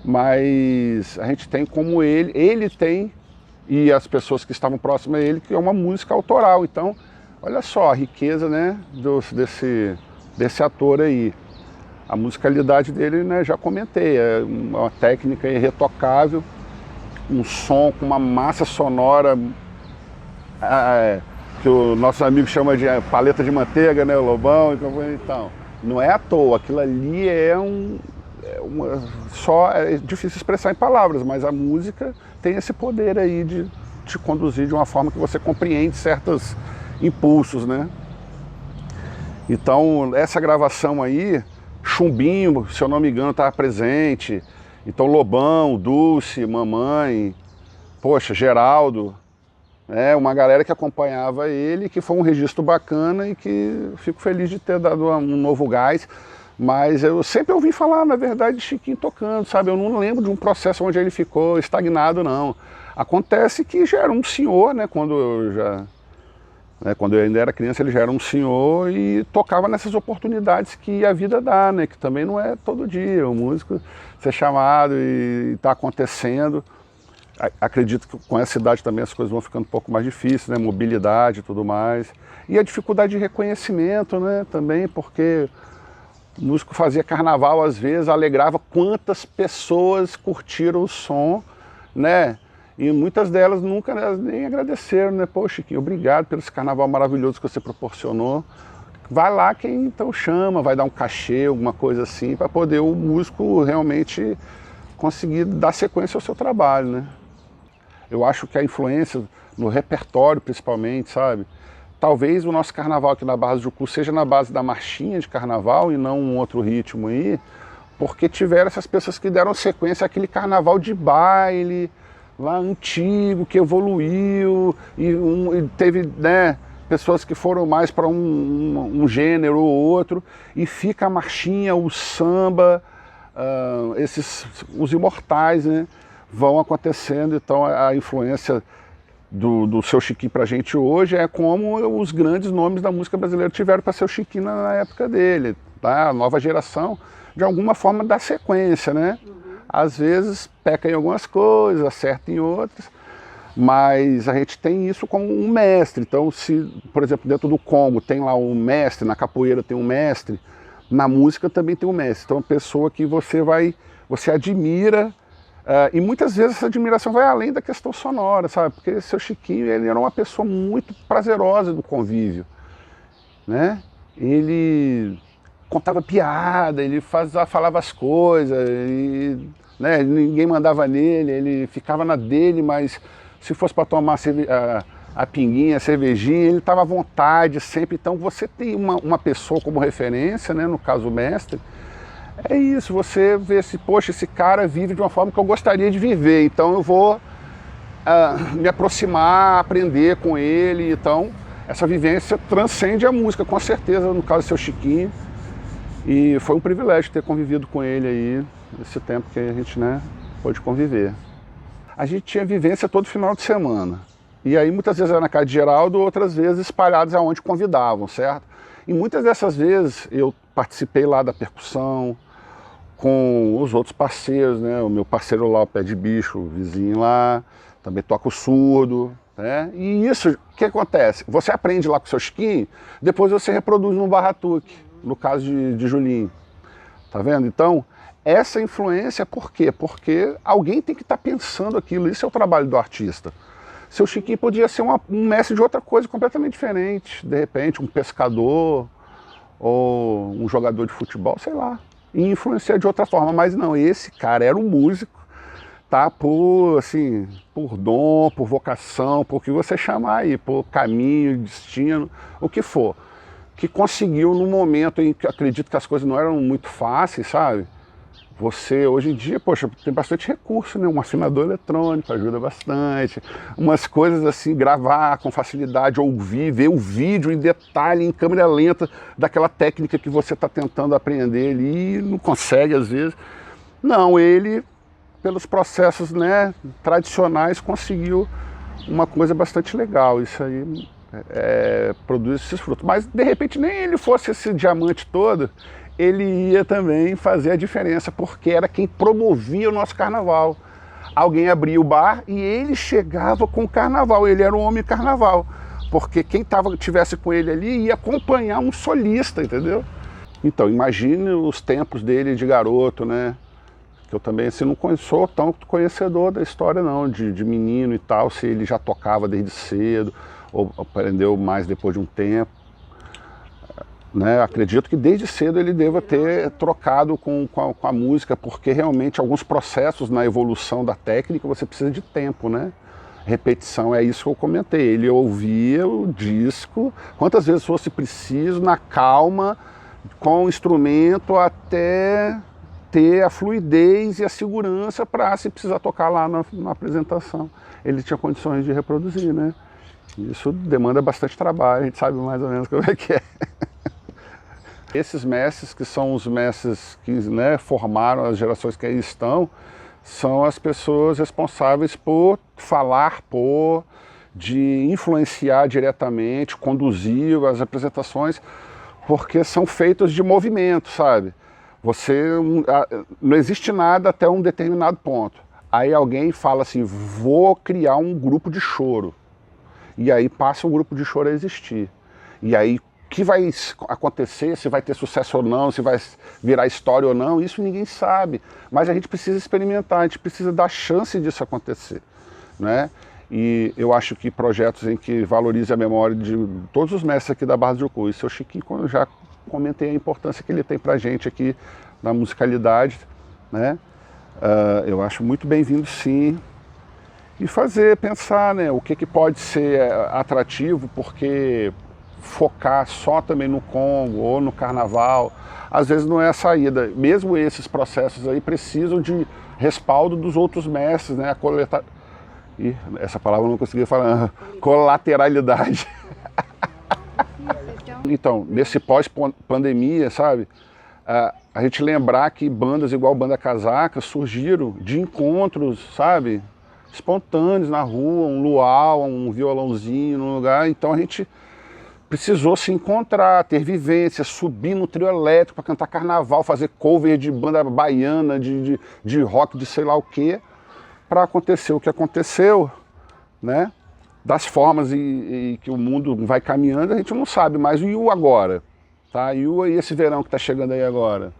mas a gente tem como ele tem, e as pessoas que estavam próximas a ele, que é uma música autoral. Então, olha só a riqueza, né, desse ator aí. A musicalidade dele, né, já comentei, é uma técnica irretocável, um som com uma massa sonora que o nosso amigo chama de paleta de manteiga, né, o Lobão. Então, não é à toa, aquilo ali é difícil expressar em palavras, mas a música tem esse poder aí de te conduzir de uma forma que você compreende certos impulsos, né? Então, essa gravação aí, Chumbinho, se eu não me engano, estava presente. Então, Lobão, Dulce, Mamãe, poxa, Geraldo, uma galera que acompanhava ele, que foi um registro bacana e que fico feliz de ter dado um novo gás. Mas eu sempre ouvi falar, na verdade, de Chiquinho tocando, sabe? Eu não lembro de um processo onde ele ficou estagnado, não. Acontece que já era um senhor, né? Quando eu ainda era criança, ele já era um senhor e tocava nessas oportunidades que a vida dá, né? Que também não é todo dia o músico ser chamado e está acontecendo. Acredito que com essa idade também as coisas vão ficando um pouco mais difíceis, né? Mobilidade e tudo mais. E a dificuldade de reconhecimento, né? Também porque o músico fazia carnaval, às vezes, alegrava quantas pessoas curtiram o som, né? E muitas delas nunca nem agradeceram, né? Pô, Chiquinho, obrigado pelo esse carnaval maravilhoso que você proporcionou. Vai lá quem então chama, vai dar um cachê, alguma coisa assim, para poder o músico realmente conseguir dar sequência ao seu trabalho, né? Eu acho que a influência no repertório, principalmente, sabe? Talvez o nosso carnaval aqui na Barra do Jucu seja na base da marchinha de carnaval e não um outro ritmo aí, porque tiveram essas pessoas que deram sequência àquele carnaval de baile, lá antigo, que evoluiu, e teve, né, pessoas que foram mais para um gênero ou outro, e fica a marchinha, o samba, os imortais, né, vão acontecendo. Então a influência do Seu Chiquinho pra gente hoje é como os grandes nomes da música brasileira tiveram para Seu Chiquinho na época dele, tá? A nova geração, de alguma forma, dá sequência, né? Às vezes peca em algumas coisas, acerta em outras, mas a gente tem isso como um mestre. Então, se, por exemplo, dentro do Congo tem lá um mestre, na capoeira tem um mestre, na música também tem um mestre. Então, é uma pessoa que você admira, e muitas vezes essa admiração vai além da questão sonora, sabe? Porque Seu Chiquinho, ele era uma pessoa muito prazerosa do convívio, né? Ele contava piada, ele falava as coisas, né, ninguém mandava nele, ele ficava na dele, mas se fosse para tomar a pinguinha, a cervejinha, ele estava à vontade sempre. Então você tem uma pessoa como referência, né, no caso o mestre, é isso, você vê se, poxa, esse cara vive de uma forma que eu gostaria de viver, então eu vou me aproximar, aprender com ele. Então essa vivência transcende a música, com certeza, no caso do Seu Chiquinho. E foi um privilégio ter convivido com ele aí, nesse tempo que a gente, né, pôde conviver. A gente tinha vivência todo final de semana. E aí muitas vezes era na casa de Geraldo, outras vezes espalhados aonde convidavam, certo? E muitas dessas vezes eu participei lá da percussão, com os outros parceiros, né? O meu parceiro lá, o Pé de Bicho, o vizinho lá, também toca o surdo, né? E isso, o que acontece? Você aprende lá com o Seu Chiquinho, depois você reproduz no Barratuque, no caso de Julinho, tá vendo? Então, essa influência, por quê? Porque alguém tem que estar pensando aquilo, isso é o trabalho do artista. Seu Chiquinho podia ser um mestre de outra coisa completamente diferente, de repente um pescador ou um jogador de futebol, sei lá. e influenciar de outra forma. Mas não, esse cara era um músico, tá? Por, assim, por dom, por vocação, por que você chamar aí, por caminho, destino, o que for. Que conseguiu no momento em que acredito que as coisas não eram muito fáceis, sabe? Você, hoje em dia, poxa, tem bastante recurso, né? Um afinador eletrônico ajuda bastante. Umas coisas assim, gravar com facilidade, ouvir, ver o vídeo em detalhe, em câmera lenta, daquela técnica que você está tentando aprender ali e não consegue às vezes. Não, ele, pelos processos, né, tradicionais, conseguiu uma coisa bastante legal. Isso aí produz esses frutos. Mas, de repente, nem ele fosse esse diamante todo, ele ia também fazer a diferença, porque era quem promovia o nosso carnaval. Alguém abria o bar e ele chegava com o carnaval, ele era um homem carnaval, porque quem tivesse com ele ali ia acompanhar um solista, entendeu? Então, imagine os tempos dele de garoto, né? Que eu também assim, não sou tão conhecedor da história não, de menino e tal, se ele já tocava desde cedo, ou aprendeu mais depois de um tempo. Né, acredito que desde cedo ele deva ter trocado com a música, porque realmente alguns processos na evolução da técnica você precisa de tempo, né? Repetição, é isso que eu comentei. Ele ouvia o disco quantas vezes fosse preciso, na calma, com o instrumento, até ter a fluidez e a segurança para, se precisar tocar lá na apresentação, ele tinha condições de reproduzir, né? Isso demanda bastante trabalho, a gente sabe mais ou menos como é que é. Esses mestres, que são os mestres que, né, formaram as gerações que aí estão, são as pessoas responsáveis por falar, de influenciar diretamente, conduzir as apresentações, porque são feitos de movimento, sabe? Não existe nada até um determinado ponto. Aí alguém fala assim, vou criar um grupo de choro. E aí passa o grupo de choro a existir. E aí, o que vai acontecer, se vai ter sucesso ou não, se vai virar história ou não, isso ninguém sabe. Mas a gente precisa experimentar, a gente precisa dar chance disso acontecer, né? E eu acho que projetos em que valorize a memória de todos os mestres aqui da Barra do Jucu, e seu Chiquinho, quando eu já comentei a importância que ele tem pra gente aqui na musicalidade, né? Eu acho muito bem-vindo, sim. E pensar, né, o que pode ser atrativo, porque focar só também no Congo ou no carnaval, às vezes não é a saída. Mesmo esses processos aí precisam de respaldo dos outros mestres, né? Essa palavra eu não conseguia falar. Colateralidade. Então, nesse pós-pandemia, sabe, a gente lembrar que bandas igual Banda Casaca surgiram de encontros, sabe, espontâneos na rua, um luau, um violãozinho no lugar. Então a gente precisou se encontrar, ter vivência, subir no trio elétrico para cantar carnaval, fazer cover de banda baiana, de rock, de sei lá o quê, para acontecer o que aconteceu, né? Das formas e que o mundo vai caminhando, a gente não sabe mais. E o agora? Tá? E esse verão que está chegando aí agora?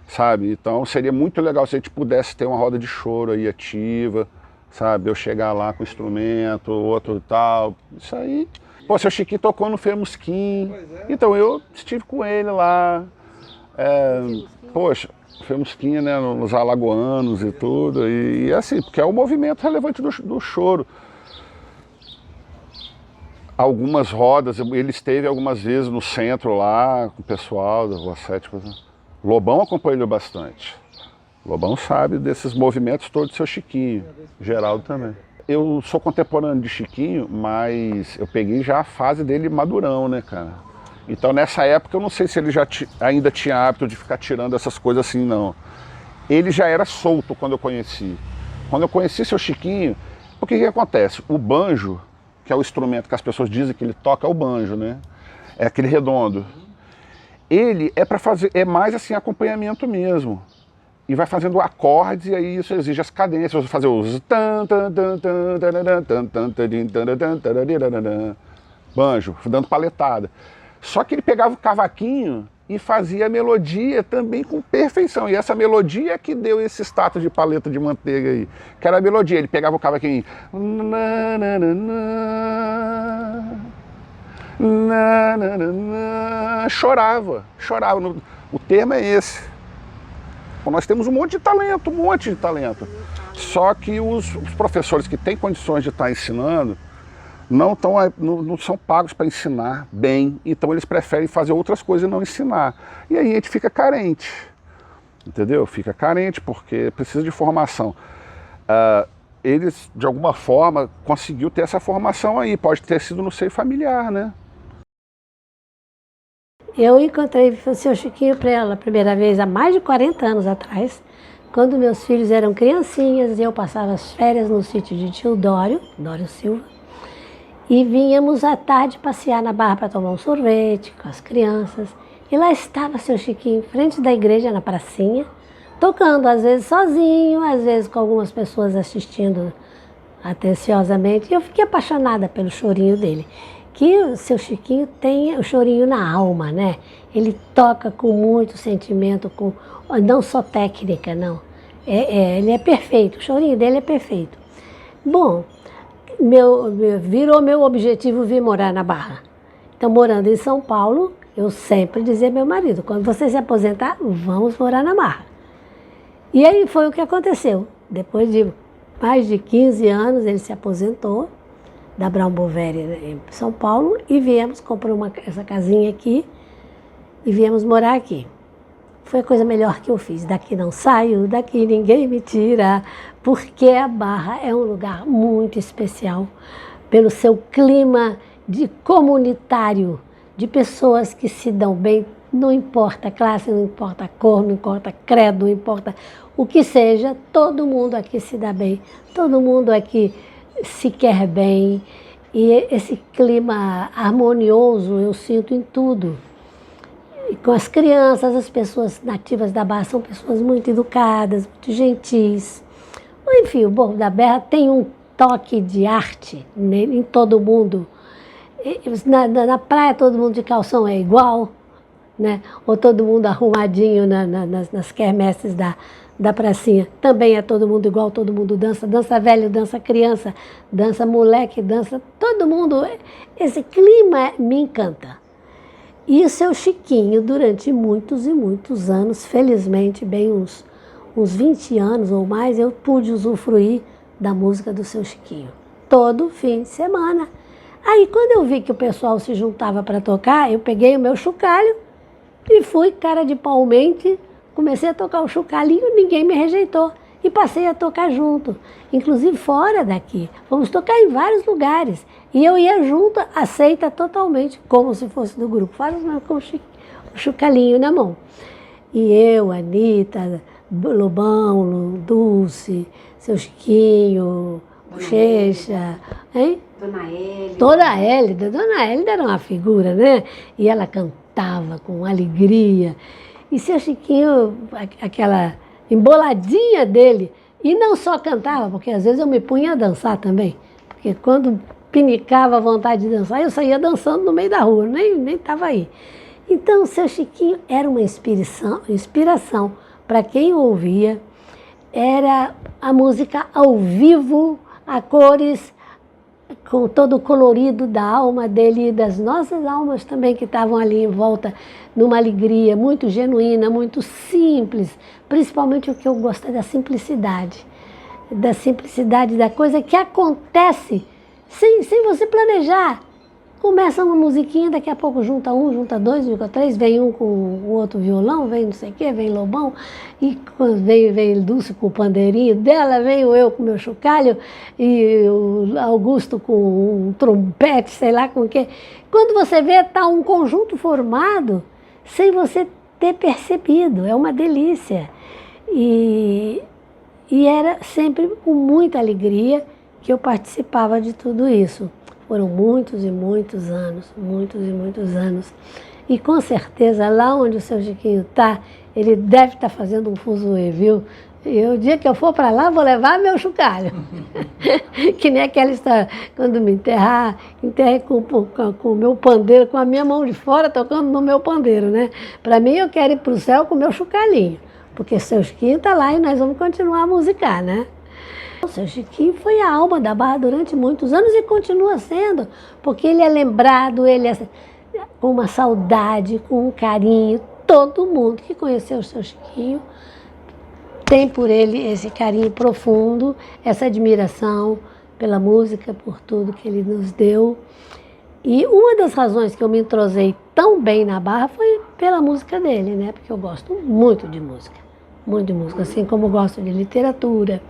Sabe? Então seria muito legal se a gente pudesse ter uma roda de choro aí ativa, sabe? Eu chegar lá com o instrumento, outro tal, isso aí. Pô, seu Chiquinho tocou no Femusquim, então eu estive com ele lá, poxa, Femusquim, né, nos Alagoanos e tudo, e assim, porque é um movimento relevante do choro. Algumas rodas, ele esteve algumas vezes no centro lá, com o pessoal da Rua 7, Lobão acompanhou bastante. Lobão sabe desses movimentos todos do seu Chiquinho, Geraldo também. Eu sou contemporâneo de Chiquinho, mas eu peguei já a fase dele madurão, né, cara? Então nessa época eu não sei se ele ainda tinha hábito de ficar tirando essas coisas assim, não. Ele já era solto quando eu conheci. Quando eu conheci seu Chiquinho, o que acontece? O banjo, que é o instrumento que as pessoas dizem que ele toca, é o banjo, né? É aquele redondo. Ele é para fazer, é mais assim acompanhamento mesmo. E vai fazendo acordes, e aí isso exige as cadências. Você fazer os banjo, dando paletada. Só que ele pegava o cavaquinho e fazia a melodia também com perfeição. E essa melodia é que deu esse status de paleta de manteiga aí. Que era a melodia, ele pegava o cavaquinho chorava. O termo é esse. Nós temos um monte de talento. Só que os professores que têm condições de estar ensinando não são pagos para ensinar bem, então eles preferem fazer outras coisas e não ensinar. E aí a gente fica carente, entendeu? Fica carente porque precisa de formação. Eles, de alguma forma, conseguiu ter essa formação aí, pode ter sido no seio familiar, né? Eu encontrei o seu Chiquinho pela primeira vez há mais de 40 anos atrás, quando meus filhos eram criancinhas e eu passava as férias no sítio de tio Dório Silva, e vínhamos à tarde passear na Barra para tomar um sorvete com as crianças. E lá estava seu Chiquinho, em frente da igreja, na pracinha, tocando, às vezes sozinho, às vezes com algumas pessoas assistindo atenciosamente. E eu fiquei apaixonada pelo chorinho dele. Que o seu Chiquinho tem o chorinho na alma, né? Ele toca com muito sentimento, não só técnica, não. Ele é perfeito, o chorinho dele é perfeito. Bom, virou meu objetivo vir morar na Barra. Então, morando em São Paulo, eu sempre dizia ao meu marido, quando você se aposentar, vamos morar na Barra. E aí foi o que aconteceu. Depois de mais de 15 anos, ele se aposentou da Brown Boveri em São Paulo e compramos essa casinha aqui e viemos morar aqui. Foi a coisa melhor que eu fiz. Daqui não saio, daqui ninguém me tira, porque a Barra é um lugar muito especial pelo seu clima de comunitário, de pessoas que se dão bem, não importa a classe, não importa a cor, não importa credo, não importa o que seja, todo mundo aqui se dá bem, todo mundo aqui se quer bem, e esse clima harmonioso eu sinto em tudo. E com as crianças, as pessoas nativas da Barra são pessoas muito educadas, muito gentis. Enfim, o Morro da Barra tem um toque de arte em todo mundo. Na praia todo mundo de calção é igual, né? Ou todo mundo arrumadinho nas quermesses da pracinha. Também é todo mundo igual, todo mundo dança. Dança velho, dança criança, dança moleque, dança todo mundo. Esse clima me encanta. E o seu Chiquinho, durante muitos e muitos anos, felizmente, bem uns 20 anos ou mais, eu pude usufruir da música do seu Chiquinho. Todo fim de semana. Aí, quando eu vi que o pessoal se juntava para tocar, eu peguei o meu chocalho e fui, cara de palmente, comecei a tocar o chocalhinho, ninguém me rejeitou. E passei a tocar junto, inclusive fora daqui. Vamos tocar em vários lugares. E eu ia junto, aceita totalmente, como se fosse do grupo. Faz com o chocalhinho na mão. E eu, Anitta, Lobão, Dulce, seu Chiquinho, Bochecha, hein? Dona Hélida. Dona Hélida era uma figura, né? E ela cantava com alegria. E seu Chiquinho, aquela emboladinha dele, e não só cantava, porque às vezes eu me punha a dançar também, porque quando pinicava a vontade de dançar, eu saía dançando no meio da rua, nem estava aí. Então, o seu Chiquinho era uma inspiração para quem ouvia, era a música ao vivo, a cores, com todo o colorido da alma dele e das nossas almas também que estavam ali em volta, numa alegria muito genuína, muito simples, principalmente o que eu gosto é da simplicidade da coisa que acontece sem você planejar. Começa uma musiquinha, daqui a pouco junta um, junta dois, junta três, vem um com o outro violão, vem não sei o quê, vem Lobão, e vem Dulce com o pandeirinho dela, vem eu com o meu chocalho, e o Augusto com um trompete, sei lá com o quê. Quando você vê, está um conjunto formado sem você ter percebido, é uma delícia. E era sempre com muita alegria que eu participava de tudo isso. Foram muitos e muitos anos. E com certeza, lá onde o seu Chiquinho está, ele deve estar fazendo um fuzuê, viu? E o dia que eu for para lá, vou levar meu chocalho. Que nem aquela história, quando me enterrar, enterrei com o meu pandeiro, com a minha mão de fora, tocando no meu pandeiro, né? Para mim, eu quero ir para o céu com o meu chocalhinho, porque o seu Chiquinho está lá e nós vamos continuar a musicar, né? O seu Chiquinho foi a alma da Barra durante muitos anos e continua sendo, porque ele é lembrado, ele é com uma saudade, com um carinho. Todo mundo que conheceu o seu Chiquinho tem por ele esse carinho profundo, essa admiração pela música, por tudo que ele nos deu. E uma das razões que eu me entrosei tão bem na Barra foi pela música dele, né? Porque eu gosto muito de música, assim como eu gosto de literatura,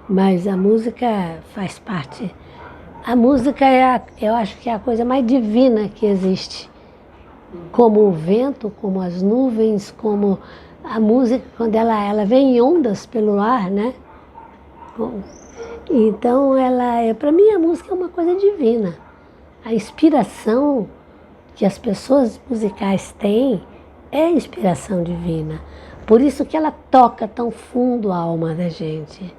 mas a música faz parte. A música eu acho que é a coisa mais divina que existe, como o vento, como as nuvens, como a música, quando ela vem em ondas pelo ar, né? Então, para mim, a música é uma coisa divina. A inspiração que as pessoas musicais têm é inspiração divina. Por isso que ela toca tão fundo a alma da gente.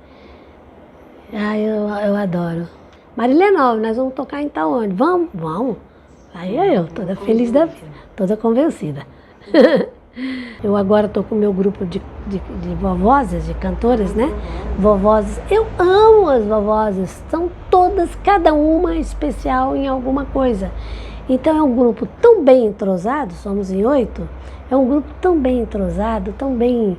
Eu adoro. Marilena, nós vamos tocar em tal onde? Vamos, vamos. Aí eu, toda feliz da vida, toda convencida. Eu agora estou com o meu grupo de vovozes, de cantoras, né? Vovozes. Eu amo as vovozes. São todas, cada uma especial em alguma coisa. Então é um grupo tão bem entrosado, somos em 8, é um grupo tão bem entrosado, tão bem...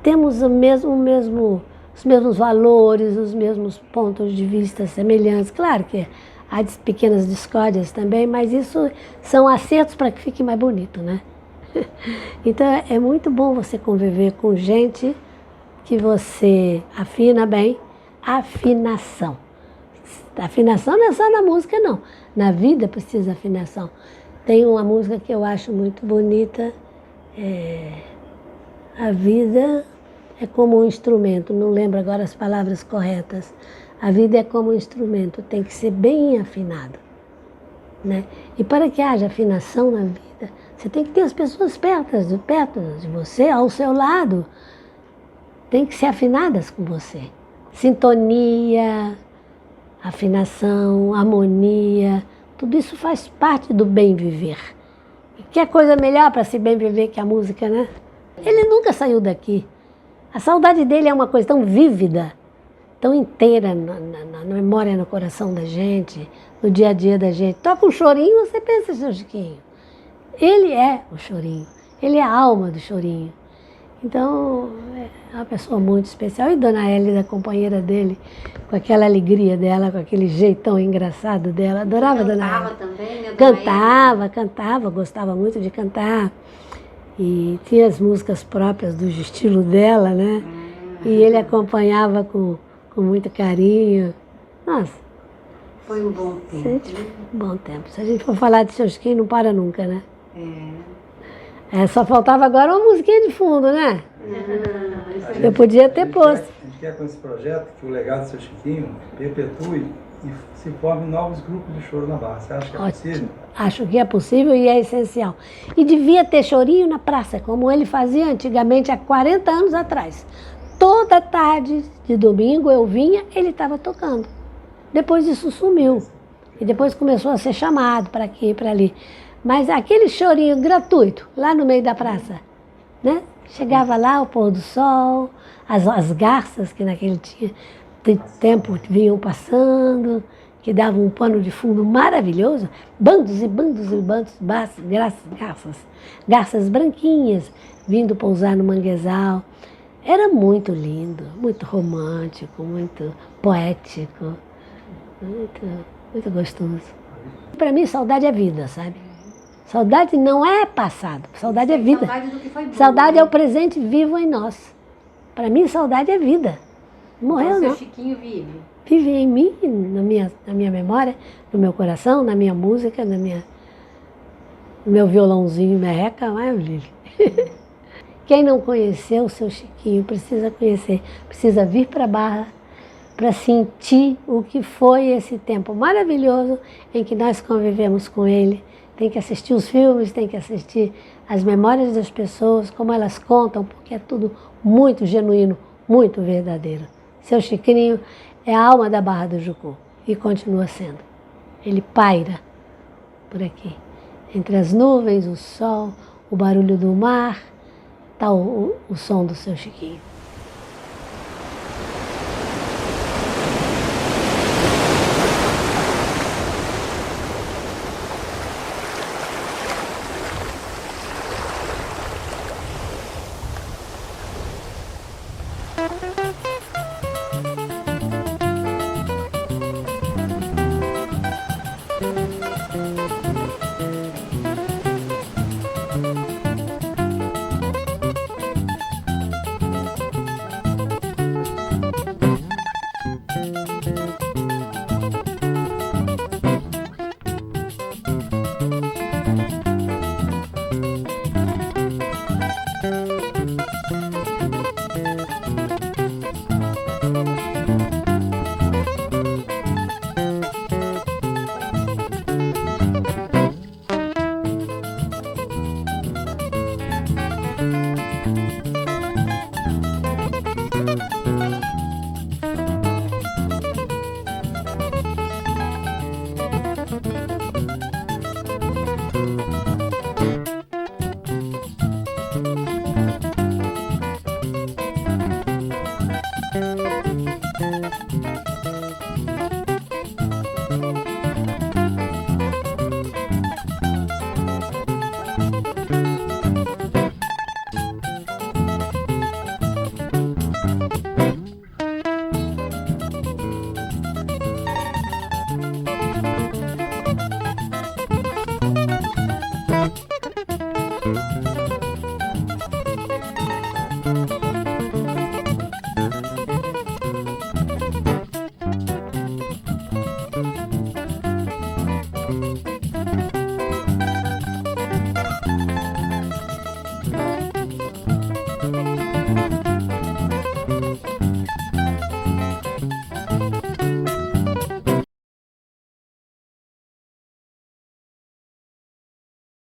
temos os mesmos valores, os mesmos pontos de vista semelhantes. Claro que há pequenas discórdias também, mas isso são acertos para que fique mais bonito, né? Então é muito bom você conviver com gente que você afina bem. Afinação. Afinação não é só na música, não. Na vida precisa afinação. Tem uma música que eu acho muito bonita, a vida é como um instrumento, não lembro agora as palavras corretas. A vida é como um instrumento, tem que ser bem afinado, né? E para que haja afinação na vida, você tem que ter as pessoas perto de você, ao seu lado. Tem que ser afinadas com você. Sintonia, afinação, harmonia, tudo isso faz parte do bem viver. E que coisa melhor para se bem viver que a música, né? Ele nunca saiu daqui. A saudade dele é uma coisa tão vívida, tão inteira na memória, no coração da gente, no dia a dia da gente. Toca um chorinho, você pensa, seu Chiquinho. Ele é o chorinho, ele é a alma do chorinho. Então, é uma pessoa muito especial. E Dona Hélida, companheira dele, com aquela alegria dela, com aquele jeitão engraçado dela. Adorava Dona Hélida. Cantava também, né, Dona Cantava, gostava muito de cantar. E tinha as músicas próprias do estilo dela, né? E ele acompanhava com muito carinho. Nossa. Foi um bom tempo. Um bom tempo. Se a gente for falar de seu Chiquinho, não para nunca, né? Só faltava agora uma musiquinha de fundo, né? Eu podia ter posto. A gente quer com esse projeto que o legado do seu Chiquinho perpetue e se formem novos grupos de choro na Barra. Você acha que é possível? Acho que é possível e é essencial. E devia ter chorinho na praça, como ele fazia antigamente, há 40 anos atrás. Toda tarde de domingo eu vinha, ele estava tocando. Depois isso sumiu. E depois começou a ser chamado para aqui e para ali. Mas aquele chorinho gratuito, lá no meio da praça, né? Chegava lá, o pôr do sol, as garças que naquele tempo vinham passando, que davam um pano de fundo maravilhoso, bandos e bandos e bandos, garças branquinhas, vindo pousar no manguezal. Era muito lindo, muito romântico, muito poético, muito gostoso. Para mim, saudade é vida, sabe? Saudade não é passado, saudade é vida. Saudade do que foi bom, saudade né? é o presente vivo em nós. Para mim, saudade é vida. Morreu, então, não. seu Chiquinho vive? Vive em mim, na minha memória, no meu coração, na minha música, no meu violãozinho merreca, mas vive. Quem não conheceu o seu Chiquinho precisa conhecer, precisa vir para a Barra para sentir o que foi esse tempo maravilhoso em que nós convivemos com ele. Tem que assistir os filmes, tem que assistir as memórias das pessoas, como elas contam, porque é tudo muito genuíno, muito verdadeiro. Seu Chiquinho é a alma da Barra do Jucu e continua sendo. Ele paira por aqui, entre as nuvens, o sol, o barulho do mar, está o som do seu Chiquinho.